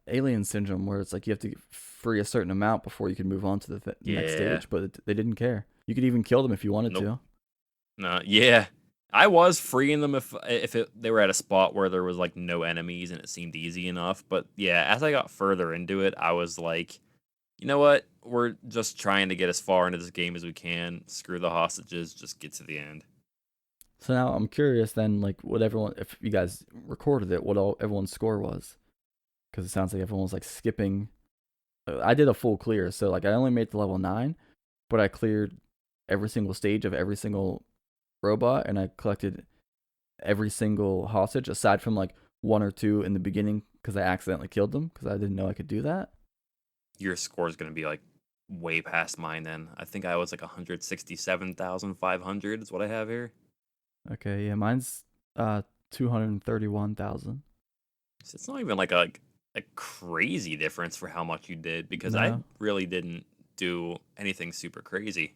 Speaker 3: Alien Syndrome, where it's like you have to free a certain amount before you can move on to the next
Speaker 2: Yeah.
Speaker 3: stage, but they didn't care. You could even kill them if you wanted
Speaker 2: Nope. No, yeah. I was freeing them if they were at a spot where there was like no enemies and it seemed easy enough. But yeah, as I got further into it, I was like, you know what? We're just trying to get as far into this game as we can. Screw the hostages. Just get to the end.
Speaker 3: So now I'm curious then, like, if you guys recorded it, what everyone's score was. Because it sounds like everyone was like skipping. I did a full clear, so like I only made it to level 9, but I cleared every single stage of every single robot, and I collected every single hostage aside from like 1 or 2 in the beginning because I accidentally killed them because I didn't know I could do that.
Speaker 2: Your score is going to be like way past mine then. I think I was like 167,500 is what I have here.
Speaker 3: Okay, yeah, mine's 231,000.
Speaker 2: So it's not even like a crazy difference for how much you did because I
Speaker 3: No.
Speaker 2: really didn't do anything super crazy.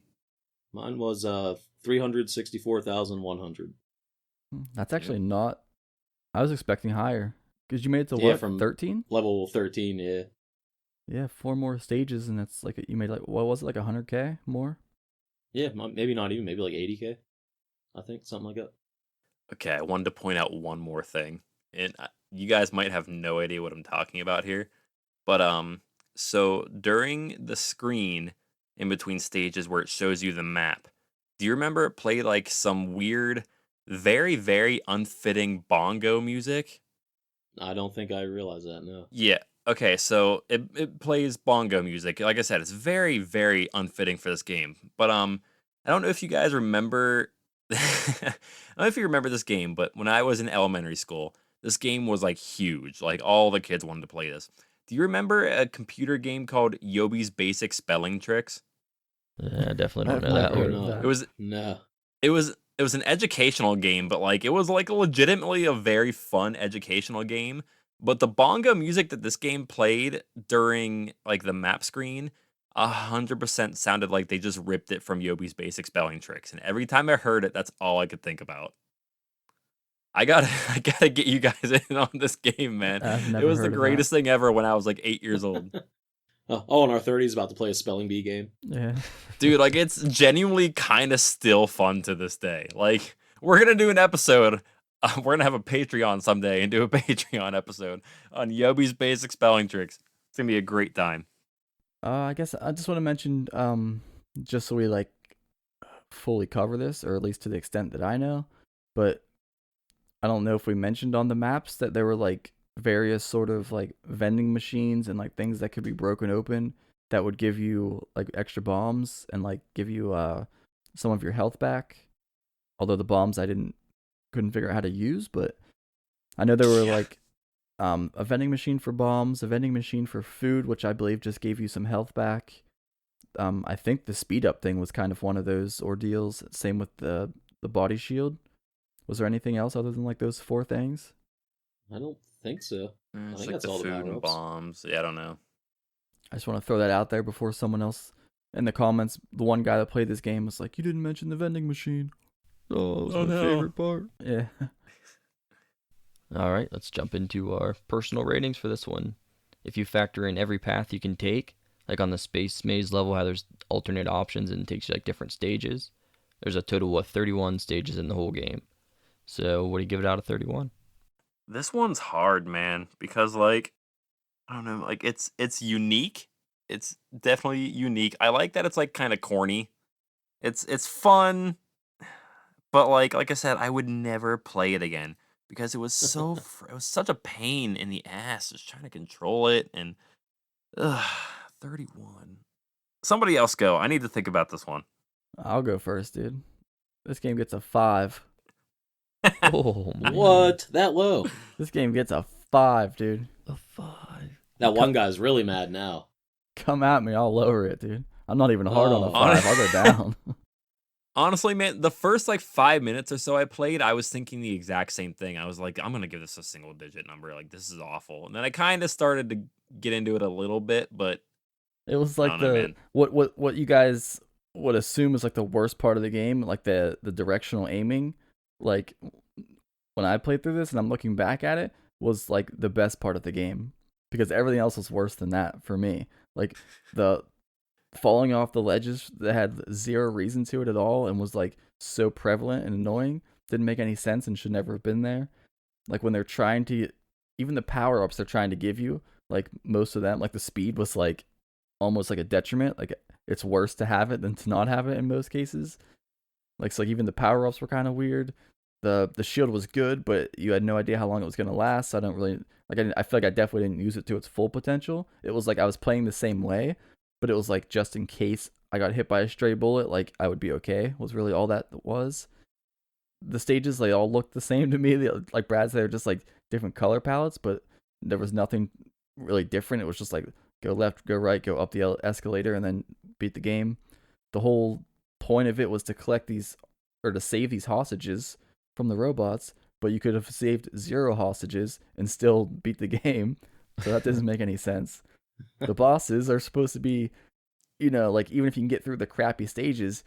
Speaker 4: Mine was 364,100.
Speaker 3: That's actually not. I was expecting higher because you made it to
Speaker 4: Yeah,
Speaker 3: what,
Speaker 4: from
Speaker 3: 13?
Speaker 4: Level 13, yeah.
Speaker 3: Yeah, 4 more stages, and that's like you made like what was it, like 100K more?
Speaker 4: Yeah, maybe not even, maybe like 80K. I think something like that.
Speaker 2: Okay, I wanted to point out one more thing, and you guys might have no idea what I'm talking about here, but so during the screen in between stages where it shows you the map, do you remember it played like some weird, very very unfitting bongo music?
Speaker 4: I don't think I realized that. No.
Speaker 2: Yeah. Okay, so it plays bongo music. Like I said, it's very, very unfitting for this game. But I don't know if you guys remember I don't know if you remember this game, but when I was in elementary school, this game was like huge. Like all the kids wanted to play this. Do you remember a computer game called Yobi's Basic Spelling Tricks?
Speaker 1: Yeah, I definitely
Speaker 3: I've
Speaker 1: don't know that
Speaker 3: never
Speaker 4: Oh,
Speaker 3: heard
Speaker 1: one.
Speaker 3: of
Speaker 4: no.
Speaker 3: that.
Speaker 2: It was
Speaker 4: No.
Speaker 2: it was an educational game, but like it was like legitimately a very fun educational game. But the bongo music that this game played during like the map screen, 100% sounded like they just ripped it from Yobi's Basic Spelling Tricks. And every time I heard it, that's all I could think about. I gotta I gotta get you guys in on this game, man.
Speaker 3: I've
Speaker 2: It
Speaker 3: never
Speaker 2: was the
Speaker 3: heard of that.
Speaker 2: greatest thing ever when I was like 8 years old.
Speaker 4: Oh, in our 30s, about to play a spelling bee game.
Speaker 3: Yeah.
Speaker 2: Dude, like it's genuinely kind of still fun to this day. Like we're gonna do an episode. We're gonna have a Patreon someday and do a Patreon episode on Yobi's Basic Spelling Tricks. It's gonna be a great time.
Speaker 3: I guess I just want to mention, just so we like fully cover this, or at least to the extent that I know, but I don't know if we mentioned on the maps that there were like various sort of like vending machines and like things that could be broken open that would give you like extra bombs and like give you some of your health back. Although the bombs I couldn't figure out how to use, but I know there were
Speaker 2: Yeah.
Speaker 3: like a vending machine for bombs, a vending machine for food, which I believe just gave you some health back. I think the speed up thing was kind of one of those ordeals. Same with the body shield. Was there anything else other than like those 4 things?
Speaker 4: I don't think so. I
Speaker 2: It's
Speaker 4: think
Speaker 2: like
Speaker 4: that's
Speaker 2: the
Speaker 4: all the
Speaker 2: food and
Speaker 4: power-ups.
Speaker 2: bombs. Yeah, I don't know.
Speaker 3: I just want to throw that out there before someone else in the comments, the one guy that played this game was like, "You didn't mention the vending machine." Oh, that was
Speaker 2: Oh,
Speaker 3: my
Speaker 2: no.
Speaker 3: favorite part. Yeah.
Speaker 1: All right, let's jump into our personal ratings for this one. If you factor in every path you can take, like on the Space Maze level, how there's alternate options and it takes you like different stages, there's a total of 31 stages in the whole game. So what do you give it out of 31?
Speaker 2: This one's hard, man, because like I don't know, like it's unique. It's definitely unique. I like that it's like kind of corny. It's fun, but like I said, I would never play it again because it was it was such a pain in the ass just trying to control it and ugh, 31. Somebody else go. I need to think about this one.
Speaker 3: I'll go first, dude. This game gets a 5.
Speaker 1: Oh, man.
Speaker 4: What? That low?
Speaker 3: This game gets a 5, dude.
Speaker 1: A 5.
Speaker 4: That one guy's really mad now.
Speaker 3: Come at me, I'll lower it, dude. I'm not even hard on a
Speaker 4: Oh.
Speaker 3: 5. I'll go down.
Speaker 2: Honestly, man, the first like 5 minutes or so I played, I was thinking the exact same thing. I was like, I'm gonna give this a single digit number. Like this is awful. And then I kind of started to get into it a little bit, but
Speaker 3: It was
Speaker 2: I
Speaker 3: like
Speaker 2: don't know,
Speaker 3: the
Speaker 2: man.
Speaker 3: what you guys would assume is like the worst part of the game, like the directional aiming. Like when I played through this and I'm looking back at it, was like the best part of the game because everything else was worse than that for me. Like the falling off the ledges that had zero reason to it at all and was like so prevalent and annoying, didn't make any sense and should never have been there. Like when they're trying to, even the power ups they're trying to give you, like most of them, like the speed was like almost like a detriment. Like it's worse to have it than to not have it in most cases. Like so, like even the power ups were kind of weird. The shield was good, but you had no idea how long it was gonna last. So I don't really like. I feel like I definitely didn't use it to its full potential. It was like I was playing the same way, but it was like just in case I got hit by a stray bullet, like I would be okay. Was really all that was. The stages, they all looked the same to me. Like Brad said, they're just like different color palettes, but there was nothing really different. It was just like go left, go right, go up the escalator, and then beat the game. The whole point of it was to collect these or to save these hostages from the robots, but you could have saved 0 hostages and still beat the game. So that doesn't make any sense. The bosses are supposed to be like even if you can get through the crappy stages,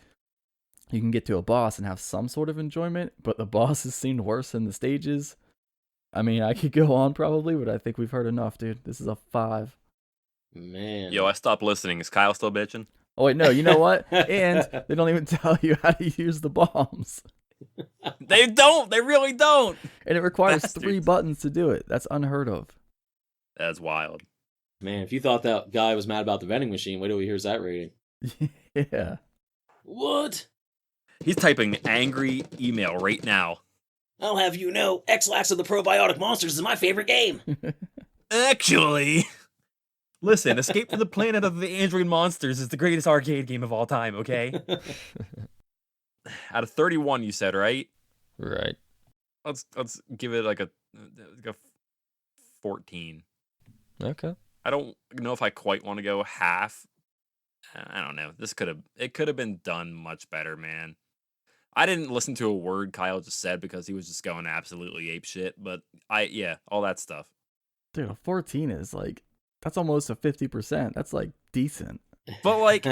Speaker 3: you can get to a boss and have some sort of enjoyment, but the bosses seemed worse than the stages. I mean, I could go on probably, but I think we've heard enough, dude. This is a 5.
Speaker 4: Man.
Speaker 2: Yo, I stopped listening. Is Kyle still bitching?
Speaker 3: Oh wait, no, you know what? And they don't even tell you how to use the bombs.
Speaker 2: They don't. They really don't.
Speaker 3: And it requires
Speaker 2: Bastards.
Speaker 3: 3 buttons to do it. That's unheard of.
Speaker 2: That's wild.
Speaker 4: Man, if you thought that guy was mad about the vending machine, wait till he hears that rating.
Speaker 3: Yeah.
Speaker 4: What?
Speaker 2: He's typing angry email right now.
Speaker 4: I'll have you know, X-Lax of the Probiotic Monsters is my favorite game.
Speaker 2: Actually, listen, Escape from the Planet of the Android Monsters is the greatest arcade game of all time, okay? Out of 31, you said, right?
Speaker 1: Right.
Speaker 2: Let's give it like a 14.
Speaker 1: Okay.
Speaker 2: I don't know if I quite want to go half. I don't know. It could have been done much better, man. I didn't listen to a word Kyle just said because he was just going absolutely apeshit, but all that stuff.
Speaker 3: Dude, a 14 is like, that's almost a 50%. That's like decent.
Speaker 2: But like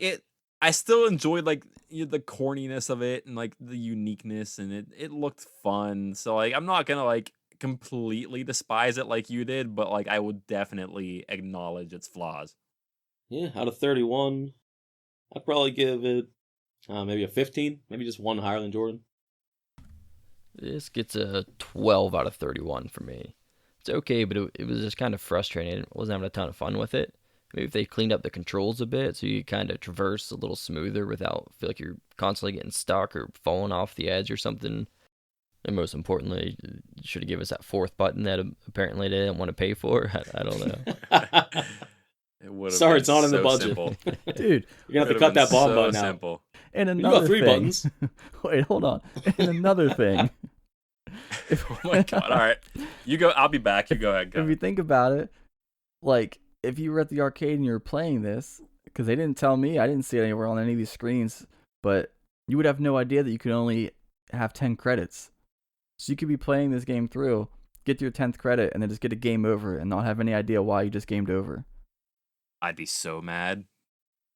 Speaker 2: it, I still enjoyed like the corniness of it and like the uniqueness, and it looked fun. So like I'm not gonna like completely despise it like you did, but like I would definitely acknowledge its flaws.
Speaker 4: Yeah, out of 31, I'd probably give it maybe a 15, maybe just one higher than Jordan.
Speaker 1: This gets a 12 out of 31 for me. It's okay, but it was just kind of frustrating. I wasn't having a ton of fun with it. Maybe if they cleaned up the controls a bit so you kind of traverse a little smoother without feel like you're constantly getting stuck or falling off the edge or something. And most importantly, should have given us that 4th button that apparently they didn't want to pay for. I don't know.
Speaker 2: It would have
Speaker 4: Sorry,
Speaker 2: been
Speaker 4: it's not in the
Speaker 2: so
Speaker 4: budget.
Speaker 2: simple.
Speaker 3: Dude,
Speaker 4: You're going to have to cut that bomb
Speaker 2: so
Speaker 4: button out.
Speaker 2: simple.
Speaker 3: and
Speaker 4: You
Speaker 3: another
Speaker 4: got 3
Speaker 3: thing.
Speaker 4: buttons.
Speaker 3: Wait, hold on. And another thing.
Speaker 2: Oh my god! All right, you go. I'll be back. You go ahead.
Speaker 3: If
Speaker 2: Go.
Speaker 3: you think about it, like if you were at the arcade and you were playing this, because they didn't tell me, I didn't see it anywhere on any of these screens, but you would have no idea that you could only have 10 credits. So you could be playing this game through, get to your 10th credit, and then just get a game over and not have any idea why you just gamed over.
Speaker 2: I'd be so mad.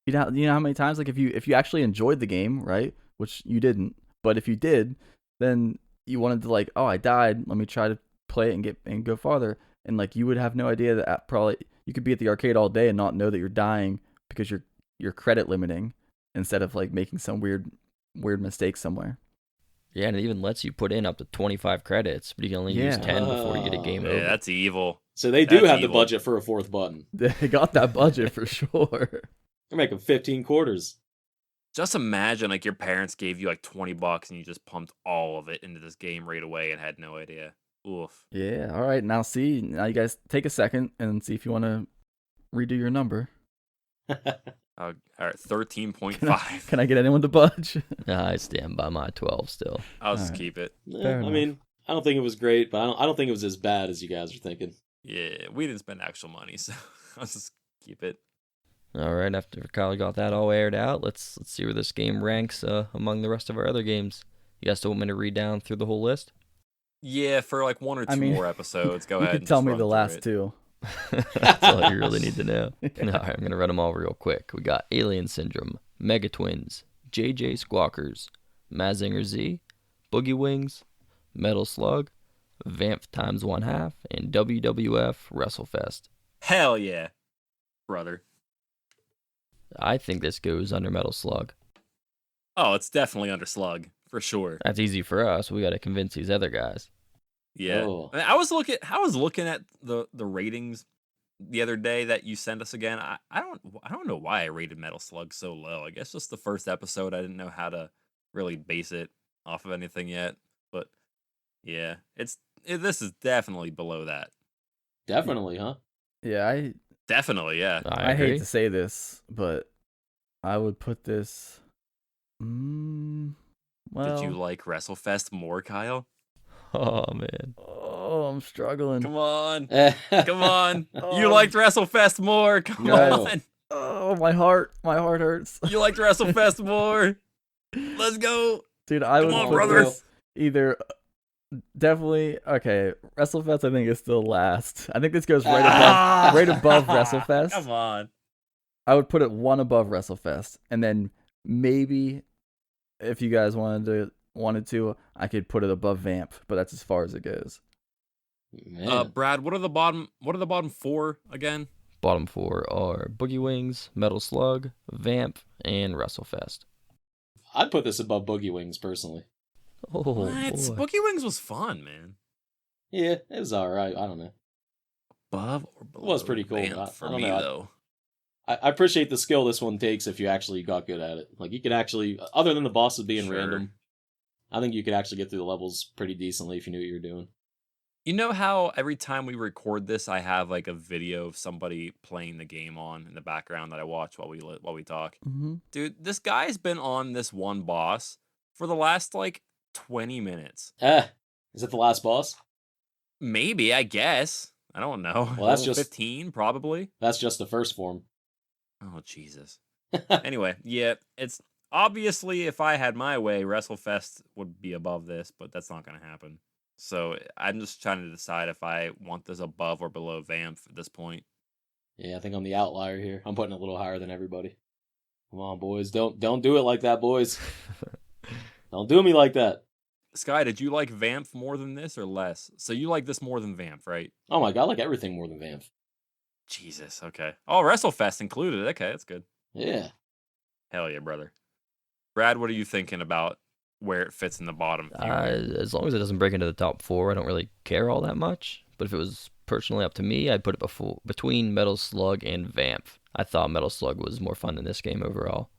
Speaker 3: You know how many times, like if you actually enjoyed the game, right? Which you didn't, but if you did, then you wanted to like, oh, I died. Let me try to play it and go farther. And like you would have no idea that probably you could be at the arcade all day and not know that you're dying because you're credit limiting instead of like making some weird mistake somewhere.
Speaker 1: Yeah, and it even lets you put in up to 25 credits, but you can only use 10 before you get a game over.
Speaker 2: Yeah, that's evil.
Speaker 4: So they do
Speaker 2: That's
Speaker 4: have the
Speaker 2: evil.
Speaker 4: budget for a 4th button.
Speaker 3: They got that budget for sure.
Speaker 4: They're making 15 quarters.
Speaker 2: Just imagine like your parents gave you like $20 and you just pumped all of it into this game right away and had no idea. Oof.
Speaker 3: Yeah. All right. Now you guys take a second and see if you want to redo your number.
Speaker 2: All right, 13.5.
Speaker 3: Can I get anyone to budge?
Speaker 1: I stand by my 12 still.
Speaker 2: I'll just
Speaker 3: Alright.
Speaker 2: keep it.
Speaker 3: Fair
Speaker 4: I
Speaker 3: enough.
Speaker 4: mean, I don't think it was great, but I don't think it was as bad as you guys are thinking.
Speaker 2: Yeah, we didn't spend actual money, so I'll just keep it.
Speaker 1: All right, after Kyle got that all aired out, let's see where this game ranks among the rest of our other games. You guys still want me to read down through the whole list?
Speaker 2: Yeah, for like 1 or 2 more episodes. Go
Speaker 3: You
Speaker 2: ahead.
Speaker 3: could
Speaker 2: and
Speaker 3: tell
Speaker 2: just
Speaker 3: me
Speaker 2: run
Speaker 3: the
Speaker 2: through
Speaker 3: last
Speaker 2: it.
Speaker 3: 2.
Speaker 1: That's all you really need to know. All right, I'm going to run them all real quick. We got Alien Syndrome, Mega Twins, JJ Squawkers, Mazinger Z, Boogie Wings, Metal Slug, Vamp times 1/2, and WWF WrestleFest.
Speaker 2: Hell yeah, brother.
Speaker 1: I think this goes under Metal Slug.
Speaker 2: Oh, it's definitely under Slug for sure.
Speaker 1: That's easy for us. We got to convince these other guys.
Speaker 2: Yeah,
Speaker 4: Oh.
Speaker 2: I was looking at the ratings the other day that you sent us again. I don't know why I rated Metal Slug so low. I guess just the first episode, I didn't know how to really base it off of anything yet. But yeah, this is definitely below that.
Speaker 4: Definitely, huh?
Speaker 3: Yeah,
Speaker 2: Definitely, yeah.
Speaker 3: I
Speaker 1: agree.
Speaker 3: hate to say this, but I would put this. Well,
Speaker 2: Did you like WrestleFest more, Kyle?
Speaker 1: Oh, man.
Speaker 3: Oh, I'm struggling.
Speaker 2: Come on. Come on. You
Speaker 3: Oh.
Speaker 2: liked WrestleFest more. Come
Speaker 4: No.
Speaker 2: on.
Speaker 3: Oh, my heart hurts.
Speaker 2: You liked WrestleFest more. Let's go.
Speaker 3: Dude, I
Speaker 2: Come
Speaker 3: would
Speaker 2: on,
Speaker 3: put
Speaker 2: brother.
Speaker 3: this either definitely okay. WrestleFest, I think is still last. I think this goes right above WrestleFest.
Speaker 2: Come on.
Speaker 3: I would put it one above WrestleFest, and then maybe if you guys wanted to, I could put it above Vamp, but that's as far as it goes.
Speaker 4: Man.
Speaker 2: Brad, what are the bottom 4 again?
Speaker 1: Bottom 4 are Boogie Wings, Metal Slug, Vamp, and WrestleFest.
Speaker 4: I'd put this above Boogie Wings personally.
Speaker 1: Oh,
Speaker 2: What?
Speaker 1: boy.
Speaker 2: Boogie Wings was fun, man.
Speaker 4: Yeah, it was alright. I don't know.
Speaker 2: Above or below?
Speaker 4: was pretty cool.
Speaker 2: Vamp for
Speaker 4: I don't
Speaker 2: me
Speaker 4: know.
Speaker 2: though.
Speaker 4: I appreciate the skill this one takes if you actually got good at it. Like, you could actually, other than the bosses being
Speaker 2: Sure.
Speaker 4: random, I think you could actually get through the levels pretty decently if you knew what you were doing.
Speaker 2: You know how every time we record this, I have like a video of somebody playing the game on in the background that I watch while we talk.
Speaker 3: Mm-hmm.
Speaker 2: Dude, this guy's been on this one boss for the last like 20 minutes.
Speaker 4: Is it the last boss?
Speaker 2: Maybe, I guess. I don't know.
Speaker 4: Well, that's
Speaker 2: Level
Speaker 4: just-
Speaker 2: 15, probably.
Speaker 4: That's just the first form.
Speaker 2: Oh, Jesus. Anyway, yeah, it's obviously if I had my way, WrestleFest would be above this, but that's not going to happen. So I'm just trying to decide if I want this above or below Vamp at this point.
Speaker 4: Yeah, I think I'm the outlier here. I'm putting it a little higher than everybody. Come on, boys. Don't do it like that, boys. Don't do me like that.
Speaker 2: Sky, did you like Vamp more than this or less? So you like this more than Vamp, right?
Speaker 4: Oh my god, I like everything more than Vamp.
Speaker 2: Jesus, okay. Oh, WrestleFest included. Okay, that's good.
Speaker 4: Yeah.
Speaker 2: Hell yeah, brother. Brad, what are you thinking about where it fits in the bottom? few?
Speaker 1: As long as it doesn't break into the top 4, I don't really care all that much. But if it was personally up to me, I'd put it between Metal Slug and Vamp. I thought Metal Slug was more fun than this game overall.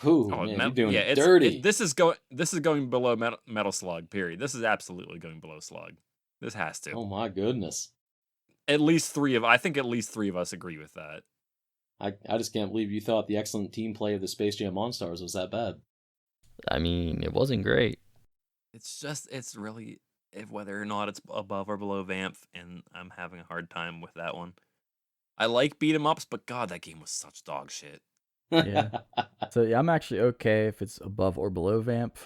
Speaker 4: Ooh,
Speaker 2: Oh,
Speaker 4: man,
Speaker 2: Metal-
Speaker 4: you're doing
Speaker 2: yeah,
Speaker 4: it dirty.
Speaker 2: this is going below Metal Slug. Period. This is absolutely going below Slug. This has to.
Speaker 4: Oh my goodness.
Speaker 2: I think at least 3 of us agree with that.
Speaker 4: I just can't believe you thought the excellent team play of the Space Jam Monstars was that bad.
Speaker 1: I mean, it wasn't great.
Speaker 2: It's really whether or not it's above or below Vamp, and I'm having a hard time with that one. I like beat 'em ups, but God, that game was such dog shit.
Speaker 3: Yeah. So yeah, I'm actually okay if it's above or below Vamp.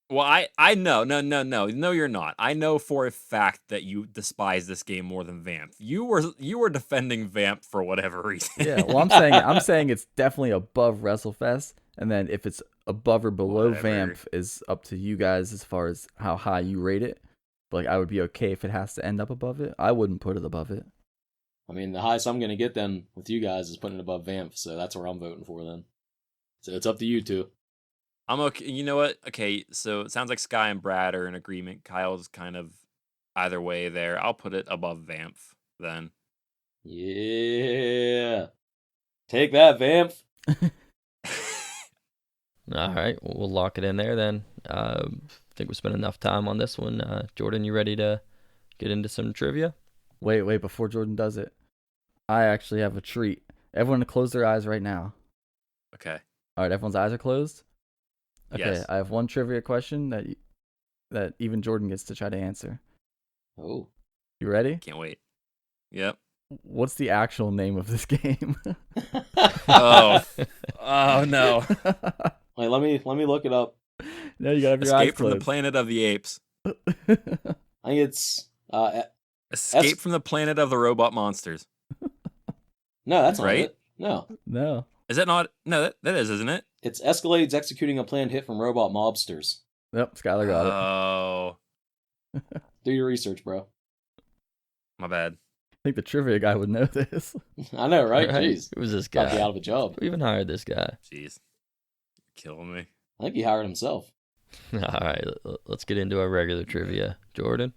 Speaker 2: Well, I know, no, you're not. I know for a fact that you despise this game more than Vamp. You were defending Vamp for whatever reason.
Speaker 3: Yeah, well, I'm saying it's definitely above WrestleFest, and then if it's above or below
Speaker 2: Whatever.
Speaker 3: Vamp is up to you guys as far as how high you rate it. But like, I would be okay if it has to end up above it. I wouldn't put it above it.
Speaker 4: I mean, the highest I'm going to get then with you guys is putting it above Vamp, so that's where I'm voting for then. So it's up to you two.
Speaker 2: I'm okay. You know what? Okay, so it sounds like Sky and Brad are in agreement. Kyle's kind of either way there. I'll put it above Vamp then.
Speaker 4: Yeah. Take that, Vamp.
Speaker 1: All right, we'll lock it in there then. I think we spent enough time on this one. Jordan, you ready to get into some trivia?
Speaker 3: Wait, before Jordan does it, I actually have a treat. Everyone close their eyes right now.
Speaker 2: Okay.
Speaker 3: All right, everyone's eyes are closed? Okay,
Speaker 2: Yes.
Speaker 3: I have one trivia question that even Jordan gets to try to answer.
Speaker 4: Oh.
Speaker 3: You ready?
Speaker 2: Can't wait. Yep.
Speaker 3: What's the actual name of this game?
Speaker 2: Oh. Oh no.
Speaker 4: Wait, let me look it up.
Speaker 3: No, you gotta have your eyes
Speaker 2: Escape from the
Speaker 3: closed.
Speaker 2: Planet of the Apes.
Speaker 4: I think it's
Speaker 2: Escape from the Planet of the Robot Monsters.
Speaker 4: no, that's not
Speaker 2: Right?
Speaker 4: it. No.
Speaker 3: No.
Speaker 2: Is that not? No, that is, isn't it?
Speaker 4: It's Escalades executing a planned hit from robot mobsters.
Speaker 3: Yep, Skylar got it.
Speaker 2: Oh,
Speaker 4: Do your research, bro.
Speaker 2: my bad.
Speaker 3: I think the trivia guy would know this.
Speaker 4: I know, right?
Speaker 1: Right?
Speaker 4: Jeez.
Speaker 1: Who was this
Speaker 4: Got you
Speaker 1: guy?
Speaker 4: out of a job.
Speaker 1: Who even hired this guy?
Speaker 2: Jeez. You're killing me.
Speaker 4: I think he hired himself.
Speaker 1: All right, let's get into our regular trivia. Jordan?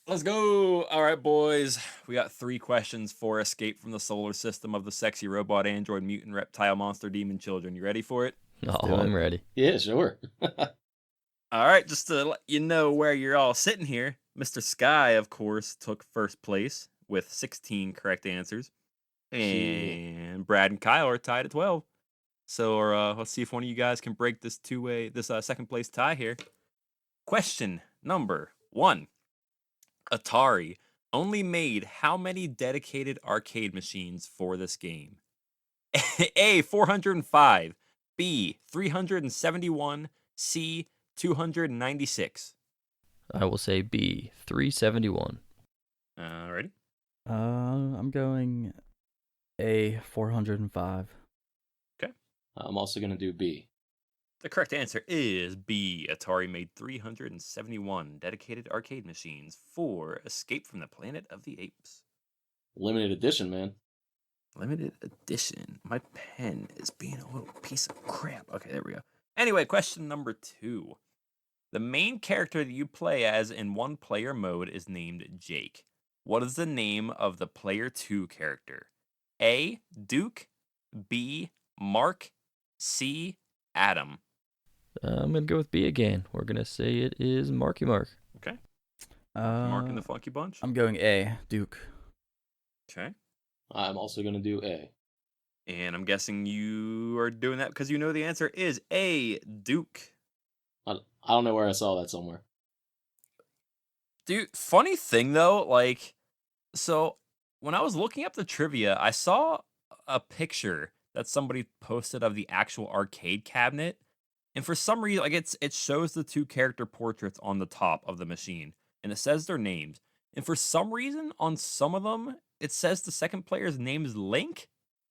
Speaker 2: Let's go. All right, boys. We got 3 questions for Escape from the Solar System of the Sexy Robot Android Mutant Reptile Monster Demon Children. You ready for it?
Speaker 1: Oh,
Speaker 3: do it.
Speaker 1: I'm ready.
Speaker 4: Yeah, sure.
Speaker 2: All right, just to let you know where you're all sitting here, Mr. Sky, of course, took first place with 16 correct answers. And Brad and Kyle are tied at 12. So let's see if one of you guys can break this second place tie here. Question number 1. Atari only made how many dedicated arcade machines for this game? A, 405, B, 371, C, 296.
Speaker 1: I will say B, 371.
Speaker 2: Alrighty.
Speaker 3: I'm going A 405.
Speaker 4: I'm also gonna do B.
Speaker 2: The correct answer is B. Atari made 371 dedicated arcade machines for Escape from the Planet of the Apes.
Speaker 4: Limited edition, man.
Speaker 2: Limited edition. My pen is being a little piece of crap. Okay, there we go. Anyway, question number 2. The main character that you play as in one player mode is named Jake. What is the name of the player 2 character? A. Duke. B. Mark. C. Adam.
Speaker 1: I'm going to go with B again. We're going to say it is Marky Mark.
Speaker 2: Okay. Mark and the Funky Bunch.
Speaker 3: I'm going A, Duke.
Speaker 2: Okay.
Speaker 4: I'm also gonna do A.
Speaker 2: And I'm guessing you are doing that because you know the answer is A. Duke.
Speaker 4: I don't know where I saw that somewhere.
Speaker 2: Dude, funny thing though, like, so when I was looking up the trivia, I saw a picture that somebody posted of the actual arcade cabinet, and for some reason, like it shows the 2 character portraits on the top of the machine, and it says their names. And for some reason, on some of them, it says the second player's name is Link,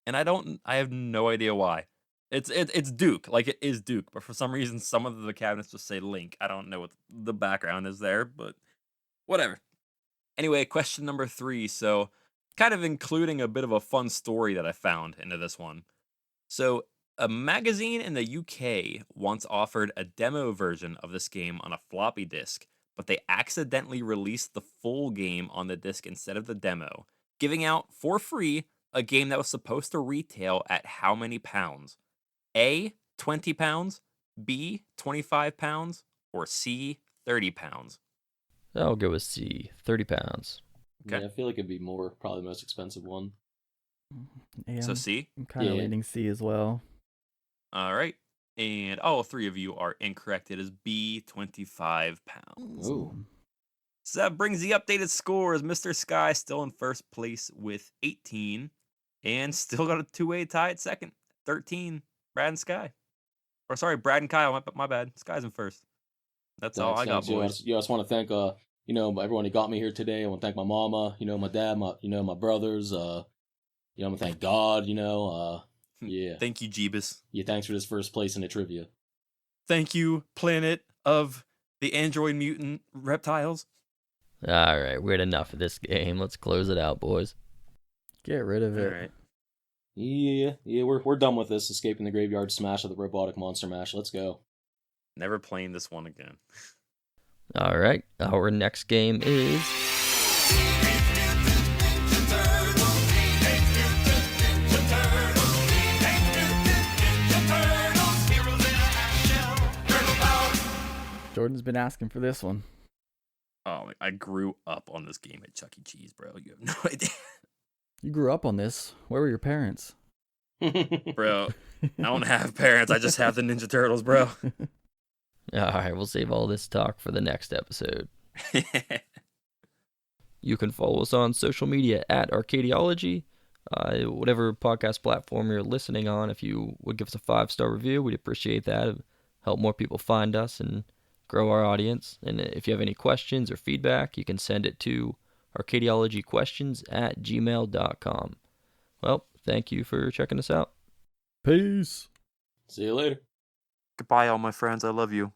Speaker 2: and I have no idea why. It's Duke, like it is Duke, but for some reason, some of the cabinets just say Link. I don't know what the background is there, but whatever. Anyway, question number 3. So, kind of including a bit of a fun story that I found into this one. So, a magazine in the UK once offered a demo version of this game on a floppy disk, but they accidentally released the full game on the disc instead of the demo, giving out for free a game that was supposed to retail at how many pounds? A, 20 pounds, B, 25 pounds, or C, 30 pounds?
Speaker 1: I'll go with C, 30 pounds.
Speaker 2: Okay.
Speaker 4: Yeah, I feel like it'd be more, probably the most expensive one.
Speaker 3: Yeah,
Speaker 2: So C?
Speaker 3: I'm kind of
Speaker 4: Yeah.
Speaker 3: leaning C as well.
Speaker 2: All right. And all 3 of you are incorrect. It is B, 25 pounds.
Speaker 4: Ooh.
Speaker 2: So that brings the updated score as Mr. Sky still in first place with 18 and still got a 2-way tie at second, 13. Brad and Sky. Or sorry, Brad and Kyle. My bad. Sky's in first. That's all I got,
Speaker 4: Thanks.
Speaker 2: boys.
Speaker 4: I just want to thank everyone who got me here today. I want to thank my mama, my dad, my brothers. I'm gonna thank God. Yeah.
Speaker 2: Thank you, Jeebus.
Speaker 4: Yeah. Thanks for this first place in the trivia.
Speaker 2: Thank you, planet of the android mutant reptiles.
Speaker 1: All right, we had enough of this game. Let's close it out, boys.
Speaker 3: Get rid of
Speaker 2: All
Speaker 3: it.
Speaker 2: right.
Speaker 4: Yeah. We're done with this. Escaping the graveyard smash of the robotic monster mash. Let's go.
Speaker 2: Never playing this one again.
Speaker 1: All right, our next game is
Speaker 3: Jordan's been asking for this one.
Speaker 2: Oh, I grew up on this game at Chuck E. Cheese, bro. You have no idea.
Speaker 3: You grew up on this. Where were your parents?
Speaker 2: Bro, I don't have parents. I just have the Ninja Turtles, bro.
Speaker 1: all right. We'll save all this talk for the next episode. You can follow us on social media at Arcadiology. Whatever podcast platform you're listening on, if you would give us a 5-star review, we'd appreciate that. It'd help more people find us and grow our audience. And if you have any questions or feedback, you can send it to Arcadiologyquestions@gmail.com. Well, thank you for checking us out.
Speaker 3: Peace.
Speaker 4: See you later.
Speaker 2: Goodbye, all my friends. I love you.